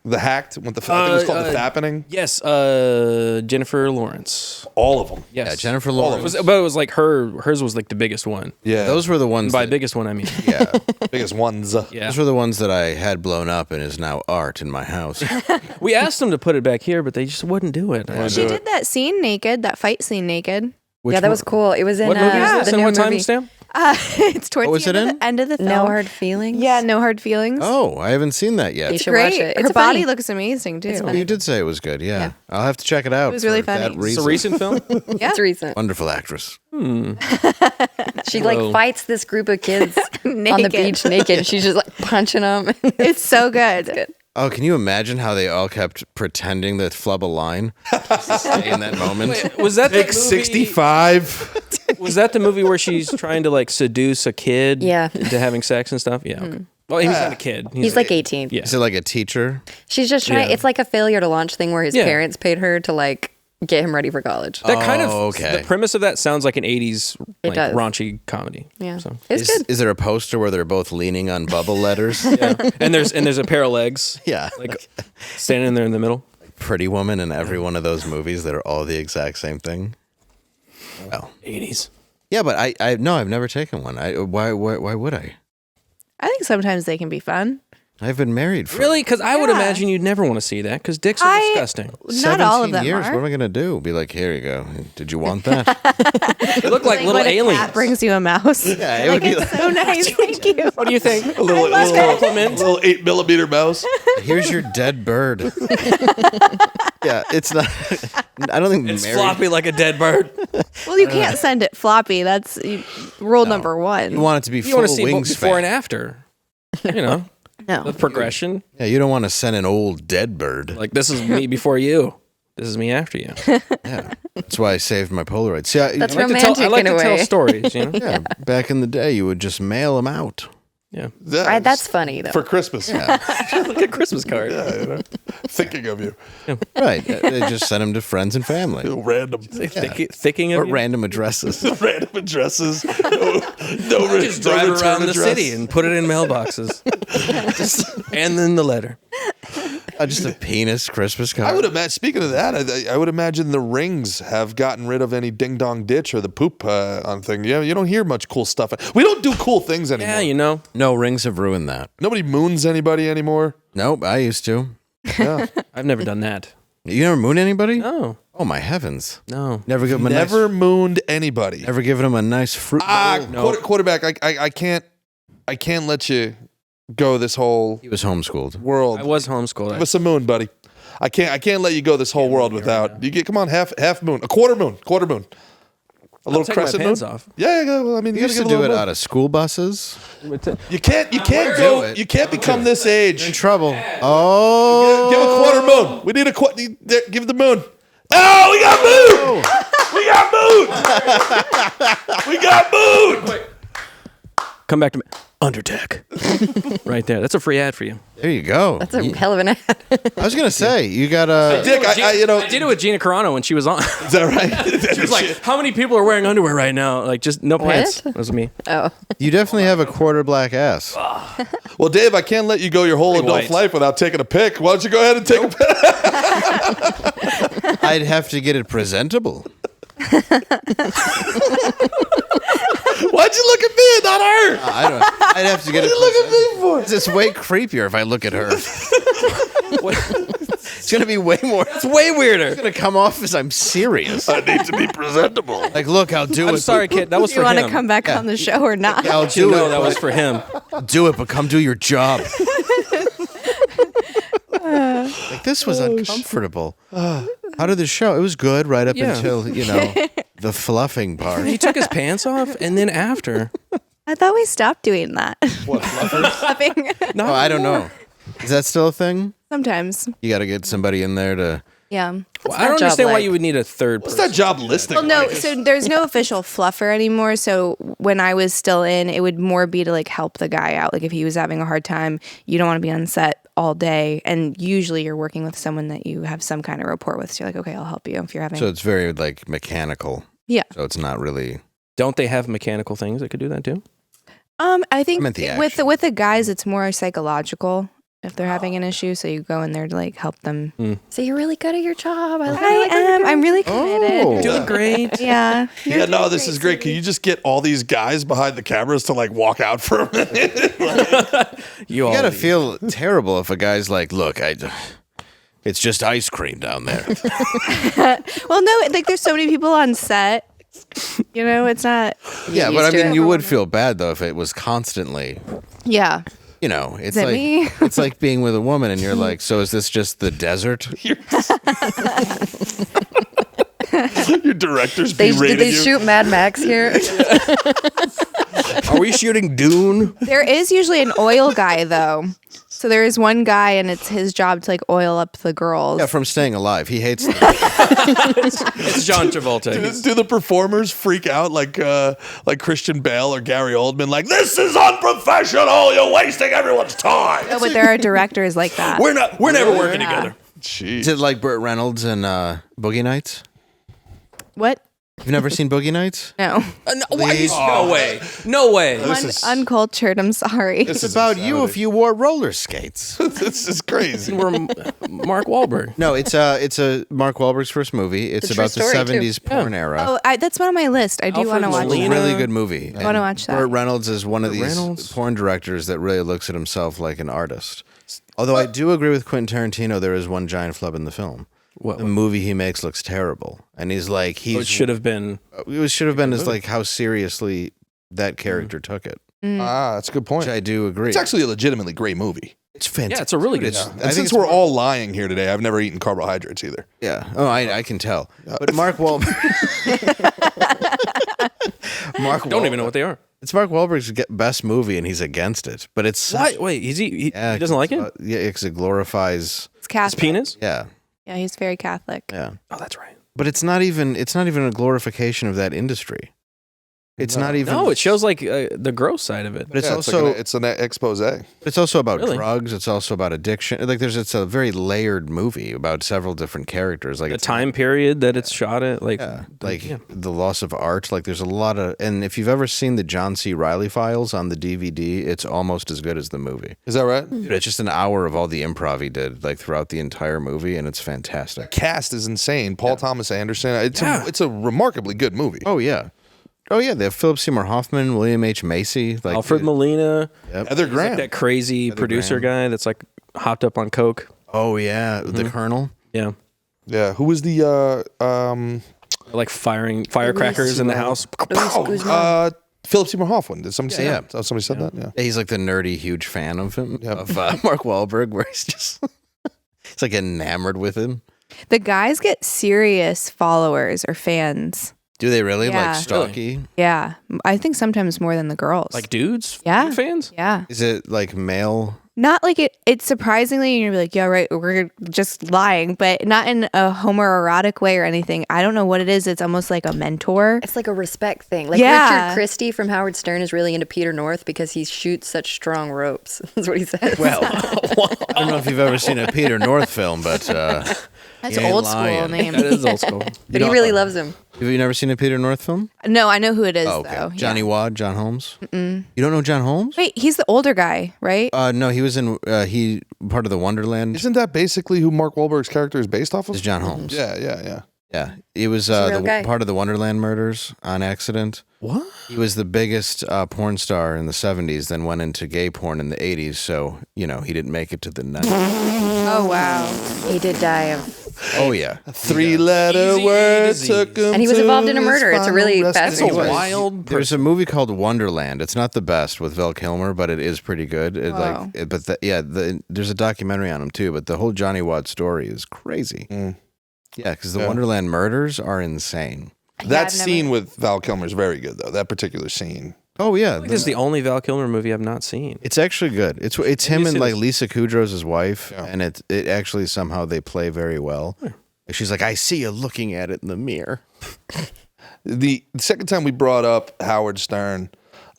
the hacked, when I think it was called the Fappening. Yes, Jennifer Lawrence. All of them. Yes, Yeah, Jennifer Lawrence. But it was like hers was like the biggest one. Yeah, Those were the ones. By that- biggest one, I mean. yeah, biggest ones. Yeah. those were the ones that I had blown up and is now art in my house. We asked them to put it back here, but they just wouldn't do it. She did that scene naked, that fight scene naked. Which Yeah, that one- was cool. It was in What movie is this the and new what time movie. stamp? It's towards What was the it end, in? Of the end of the film. No Hard Feelings? Yeah, no hard feelings. Oh, I haven't seen that yet. You it's should great. watch it. Her It's body funny. looks amazing too. It's Oh, funny. you did say it was good. Yeah, I'll have to check it out. It was really for that funny. It's a reason. recent film? Yeah. It's recent. Wonderful actress. She like Whoa. fights this group of kids on the Naked. beach naked. She's just like punching them. It's so good. Oh, can you imagine how they all kept pretending to flub a line just to stay in that moment? Was that Take the movie? 65. Was that the movie where she's trying to like seduce a kid Yeah. into having sex and stuff? Yeah. Okay. Well, he's not a kid. He's like 18. Yeah. Is it like a teacher? She's just trying. Yeah. It's like a failure to launch thing where his Yeah. parents paid her to like get him ready for college. That kind of okay. the premise of that sounds like an 80s like does. raunchy comedy. Yeah, So. it's good. Is there a poster where they're both leaning on bubble letters? Yeah. And there's a pair of legs Yeah. like standing there in the middle. Pretty Woman in every one of those movies that are all the exact same thing. Well, 80s. yeah, but I've never taken one. Why would I? I think sometimes they can be fun. I've been married for Really? Because I would Yeah. imagine you'd never want to see that because dicks are disgusting. Not all of 17 them years. are. What am I going to do? Be like, here you go. Did you want that? They look like little when a aliens. cat brings you a mouse. Yeah, it would be It's so nice. Thank you. What do you think? A little compliment. 8mm mouse. Here's your dead bird. Yeah, it's not. I don't think It's married. floppy like a dead bird. Well, you can't send it floppy. That's rule number one. You want it to be You full want to see wingspan. before and after. You know, No. the progression. Yeah, you don't want to send an old dead bird. Like, this is me before you. This is me after you. Yeah, that's why I saved my Polaroids. See, That's I like romantic I like in to a tell way. stories, you know? yeah, back in the day, you would just mail them out. Yeah. Right, that's funny though. For Christmas. Look at Christmas card. Thinking of you. Right, they just send them to friends and family Random. Thicking or of you. random addresses. Random addresses. No Just drive return around the address. city and put it in mailboxes. And then the letter. Just a penis Christmas card. I would imagine. Speaking of that, I would imagine the rings have gotten rid of any ding dong ditch or the poop on thing. Yeah, you don't hear much cool stuff. We don't do cool things anymore. Yeah, you know. No, rings have ruined that. Nobody moons anybody anymore. Nope, I used to. Yeah, I've never done that. You never moon anybody? No. Oh my heavens! No. Never give them a never nice, mooned anybody. never given them a nice fruit bowl. Quarterback. I can't let you go this whole He was homeschooled. world. I was homeschooled. Give us a moon, buddy. I can't let you go this whole world without. You get come on half moon, a quarter moon. A little take my crescent pants moon. off. Yeah. Well, I mean, We you used gotta to give a do it little out of school buses. You can't do go. it. You can't become this In age. trouble. Oh, Give a quarter moon. We need a quarter. Give the moon. Oh, we got moon. We got moon. Come back to me. Undertech. Right there. That's a free ad for you. there you go. That's a hell of an ad. I was gonna say you got a. Dick, I did it with Gina Carano when she was on. Is that right? She was like, how many people are wearing underwear right now? Like, just no pants. That was me. Oh, You definitely have a quarter black ass. Well, Dave, I can't let you go your whole adult white. life without taking a pic. Why don't you go ahead and take a pic? I'd have to get it presentable. Why'd you look at me and not her? I don't. I'd have to get it. Look at me for. It's way creepier if I look at her. It's gonna be way more. It's way weirder. It's gonna come off as I'm serious. I need to be presentable. Like, look, I'll do I'm it. sorry, kid. That was Do you for want him. to come back on the show or not? I'll You do know it. that was for him. I'll do it, but come do your job. Like, this was uncomfortable. How did the show? It was good right up Yeah. until the fluffing part. He took his pants off, and then after. I thought we stopped doing that. What? Fluffing. No, Oh, I don't know. Is that still a thing? Sometimes. You got to get somebody in there to. Yeah. Well, What's I don't that job understand why like? you would need a third What's person. that job listing? Well, no, like? so there's no official fluffer anymore. So when I was still in, it would more be to like help the guy out. Like if he was having a hard time, you don't want to be on set all day. And usually you're working with someone that you have some kind of rapport with. So you're like, okay, I'll help you if you're having. So it's very like mechanical. Yeah. So it's not really. Don't they have mechanical things that could do that too? I think I meant the with action. the guys, it's more psychological if they're having an issue. So you go in there to like help them. so you're really good at your job. I am. I'm really committed. Oh. Doing great. Yeah. Yeah, no, this is great. Can you just get all these guys behind the cameras to like walk out for a minute? You You all gotta feel terrible if a guy's like, "Look, it's just ice cream down there." Well, no, like there's so many people on set. You know, it's not. Yeah, but used I to mean, it. you would feel bad though if it was constantly. Yeah. It's it like me? it's like being with a woman, and you're like, "So is this just the desert?" Your directors Did berating they you. shoot Mad Max here? Are we shooting Dune? There is usually an oil guy though. So there is one guy, and it's his job to like oil up the girls. Yeah, from Staying Alive, he hates them. It's John Travolta. Do the performers freak out like Christian Bale or Gary Oldman? Like, this is unprofessional. You're wasting everyone's time. No, but there are directors like that. We're never working Yeah. together. Is Jeez. it like Burt Reynolds and Boogie Nights? What? You've never seen Boogie Nights? No. No way. No way. Uncultured. I'm sorry. It's about you if you wore roller skates. This is crazy. We're Mark Wahlberg. No, it's a Mark Wahlberg's first movie. It's a true about the story, too. 70s porn era. Oh, that's one on my list. I do want to watch Molina. it. Really good movie. I wanna watch that. Burt Reynolds is one of these Reynolds? porn directors that really looks at himself like an artist. Although I do agree with Quentin Tarantino, there is one giant flub in the film. What? The movie he makes looks terrible, and he's like It should have been. It should have been is like how seriously that character took it. That's a good point. Which I do agree. It's actually a legitimately great movie. It's fantastic. Yeah, it's a really good. It's- one. I And think since it's we're all lying here today, I've never eaten carbohydrates either. Yeah. Oh, I can tell. But Mark Wahlberg. Don't even know what they are. It's Mark Wahlberg's best movie, and he's against it. But it's What? Wait, he Yeah, doesn't like it? Yeah, because it glorifies. It's His Catholic. penis? Yeah, Yeah, he's very Catholic. yeah. Oh, that's right. But it's not even a glorification of that industry. It's not even. No, it shows like the gross side of it. But it's Yeah, also it's an expose. it's also about Really? drugs. It's also about addiction. Like it's a very layered movie about several different characters. Like The it's time period that it's shot at, like, Yeah, like the loss of art. Like there's a lot of, and if you've ever seen the John C. Reilly files on the DVD, it's almost as good as the movie. Is that right? Dude, it's just an hour of all the improv he did, like throughout the entire movie, and it's fantastic. Cast is insane. Paul Thomas Anderson. Yeah. It's a remarkably good movie. Oh yeah, they have Philip Seymour Hoffman, William H Macy, like Alfred Molina, Heather like Graham. that crazy producer guy that's like hopped up on coke. Oh yeah, the Colonel. Yeah, Yeah. Who was the like firing firecrackers in the house. Philip Seymour Hoffman? Did somebody say Yeah. that? Oh, somebody said that? Yeah. Yeah, he's like the nerdy, huge fan of him, of Mark Wahlberg, where he's just he's like enamored with him. The guys get serious followers or fans. Do they really Yeah. like stalky? Yeah. I think sometimes more than the girls. Like dudes, Yeah. dude fans. yeah. Is it like male? Not like it's surprisingly, you're like, yeah, right, we're just lying, but not in a homoerotic way or anything. I don't know what it is. It's almost like a mentor. It's like a respect thing. Like Yeah. Richard Christie from Howard Stern is really into Peter North because he shoots such strong ropes. That's what he says. Well, I don't know if you've ever seen a Peter North film, but That's you ain't old school lying. name. That is old school. but he really loves him. Have you never seen a Peter North film? No, I know who it is, Oh, okay. though. Johnny Yeah. Wad, John Holmes. You don't know John Holmes? Wait, he's the older guy, right? No, he was in he part of the Wonderland. Isn't that basically who Mark Wahlberg's character is based off of? Is John Holmes? Yeah. Yeah, he was a real guy. part of the Wonderland murders on accident. What? He was the biggest porn star in the 70s, then went into gay porn in the 80s. So he didn't make it to the 90s. Oh, wow. He did die of, Oh yeah, 3-letter Easy word disease. took him and he was to involved in a his murder. It's a final really resting fascinating It's a place. wild. there's a movie called Wonderland. It's not the best with Val Kilmer, but it is pretty good. Wow. There's a documentary on him too. But the whole Johnny Wad story is crazy. Yeah, because the Yeah. Wonderland murders are insane. Yeah, That I've never- scene with Val Kilmer is very good, though. That particular scene. Oh yeah, This is the only Val Kilmer movie I've not seen. it's actually good. It's him you and see like this? Lisa Kudrow's his wife, Yeah. and it actually somehow they play very well. She's like, I see you looking at it in the mirror. The second time we brought up Howard Stern,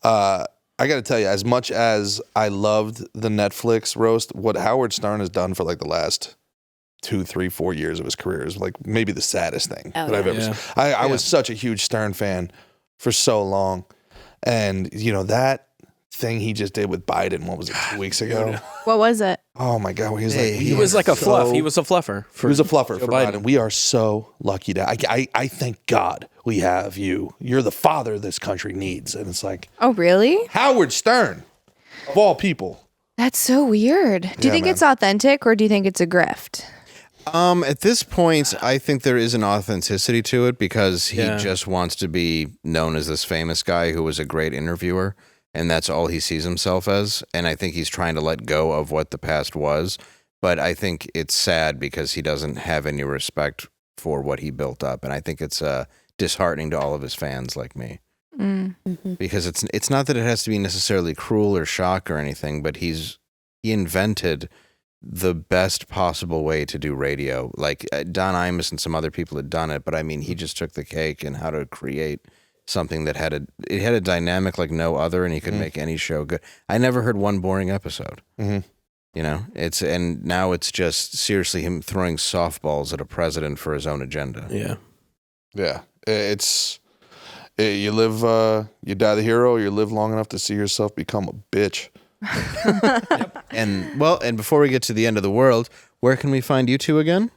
I got to tell you, as much as I loved the Netflix roast, what Howard Stern has done for like the last 2, 3, 4 years of his career is like maybe the saddest thing that I've ever Yeah. seen. I was such a huge Stern fan for so long. And, that thing he just did with Biden, what was it, 2 weeks ago? What was it? Oh my God. He was Hey, like, he He was like a fluff. He was a fluffer. He was a fluffer Joe for Biden. Biden. We are so lucky to. I thank God we have you. You're the father this country needs. And it's like Oh, really? Howard Stern, of all people. That's so weird. Do you think it's authentic or do you think it's a grift? At this point, I think there is an authenticity to it because he Yeah. just wants to be known as this famous guy who was a great interviewer, and that's all he sees himself as. And I think he's trying to let go of what the past was. But I think it's sad because he doesn't have any respect for what he built up, and I think it's disheartening to all of his fans like me. Because it's not that it has to be necessarily cruel or shock or anything, but he invented the best possible way to do radio. Like Don Imus and some other people had done it, but I mean, he just took the cake in how to create something that had a dynamic like no other, and he could make any show good. I never heard one boring episode. And now it's just seriously him throwing softballs at a president for his own agenda. Yeah. Yeah. You live, you die the hero, or you live long enough to see yourself become a bitch. And before we get to the end of the world, where can we find you two again?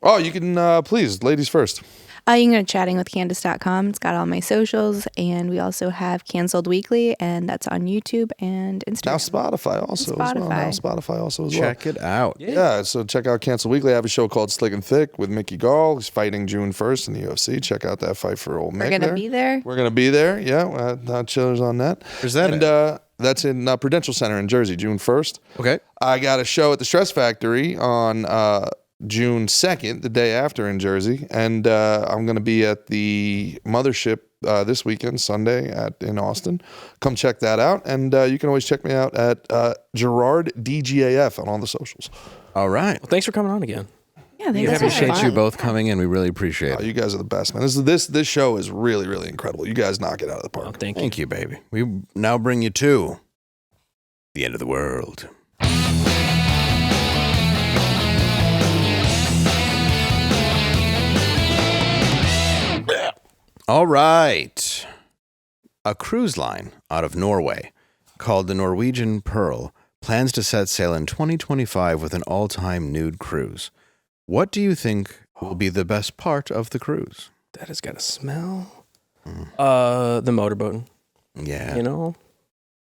Oh, you can, please, ladies first. You can go to chattingwithcandice.com. It's got all my socials, and we also have Canceled Weekly, and that's on YouTube and Instagram. Now Spotify also as well. Now Spotify also as well. Check it out. Yeah, so check out Cancel Weekly. I have a show called Slick and Thick with Mickey Gall. He's fighting June 1st in the UFC. Check out that fight for old Mick. We're going to be there. We're going to be there. Yeah, chillers on that. Where's that And that's in Prudential Center in Jersey, June 1st. Okay. I got a show at the Stress Factory on June 2nd, the day after in Jersey. And I'm going to be at the Mothership this weekend, Sunday in Austin. Come check that out. And you can always check me out at Gerard DGAF on all the socials. All right. Well, thanks for coming on again. Yeah, We thanks for appreciate having you me. both coming in. We really appreciate it. You guys are the best, man. This show is really, really incredible. You guys knock it out of the park. Oh, thank you. Thank you, baby. We now bring you to the end of the world. All right. A cruise line out of Norway called the Norwegian Pearl plans to set sail in 2025 with an all-time nude cruise. What do you think will be the best part of the cruise? That has got a smell. The motorboat. Yeah. You know?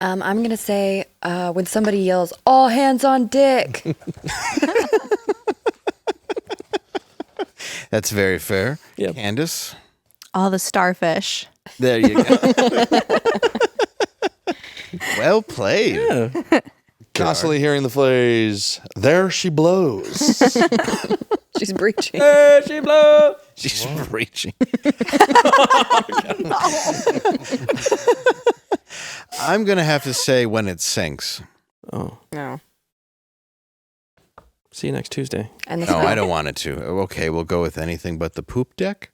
I'm going to say when somebody yells, all hands on dick. That's very fair. Yep. Candice? All the starfish. There you go. Well played. Yeah. Constantly hearing the phrase, there she blows. She's breaching. Hey, she blow. She's reaching. I'm going to have to say when it sinks. Oh. No. See you next Tuesday. And the No, smell. I don't want it to. Okay, we'll go with anything but the poop deck.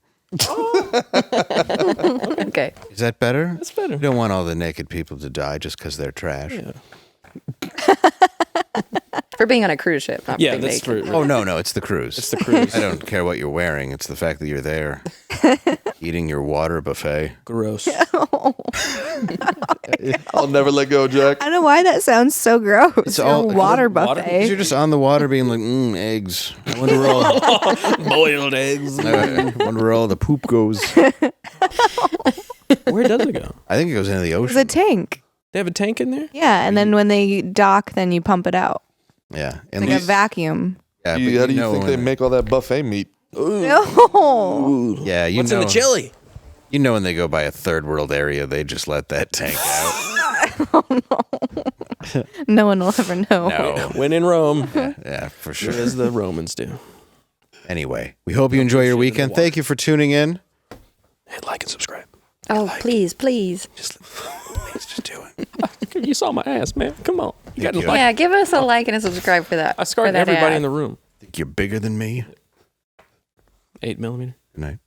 Okay. Is that better? That's better. We don't want all the naked people to die just because they're trash. Yeah. For being on a cruise ship. Not Yeah, being that's naked. for. Oh, no, it's the cruise. It's the cruise. I don't care what you're wearing. It's the fact that you're there eating your water buffet. Gross. I'll never let go, Jack. I don't know why that sounds so gross. It's all- water Water? buffet. You're just on the water being like, eggs. I wonder where all, Boiled eggs. I wonder where all the poop goes. Where does it go? I think it goes into the It's ocean. a tank. They have a tank in there? Yeah, and then when they dock, then you pump it out. Yeah. It's like a vacuum. Yeah, but How do you know think they when- make all that buffet meat? No. Yeah, you What's know. in the chili? You know when they go by a third world area, they just let that tank out. No one will ever know. No. When in Rome, Yeah, for sure. as the Romans do. Anyway, we hope you enjoy your weekend. Thank you for tuning in. Hit like and subscribe. Oh, please, please. Please just do it. You saw my ass, man. Come on. You got to you. like. Yeah, give us a like and a subscribe for that. I scarred for that everybody ad. in the room. Think you're bigger than me? 8mm. Good night.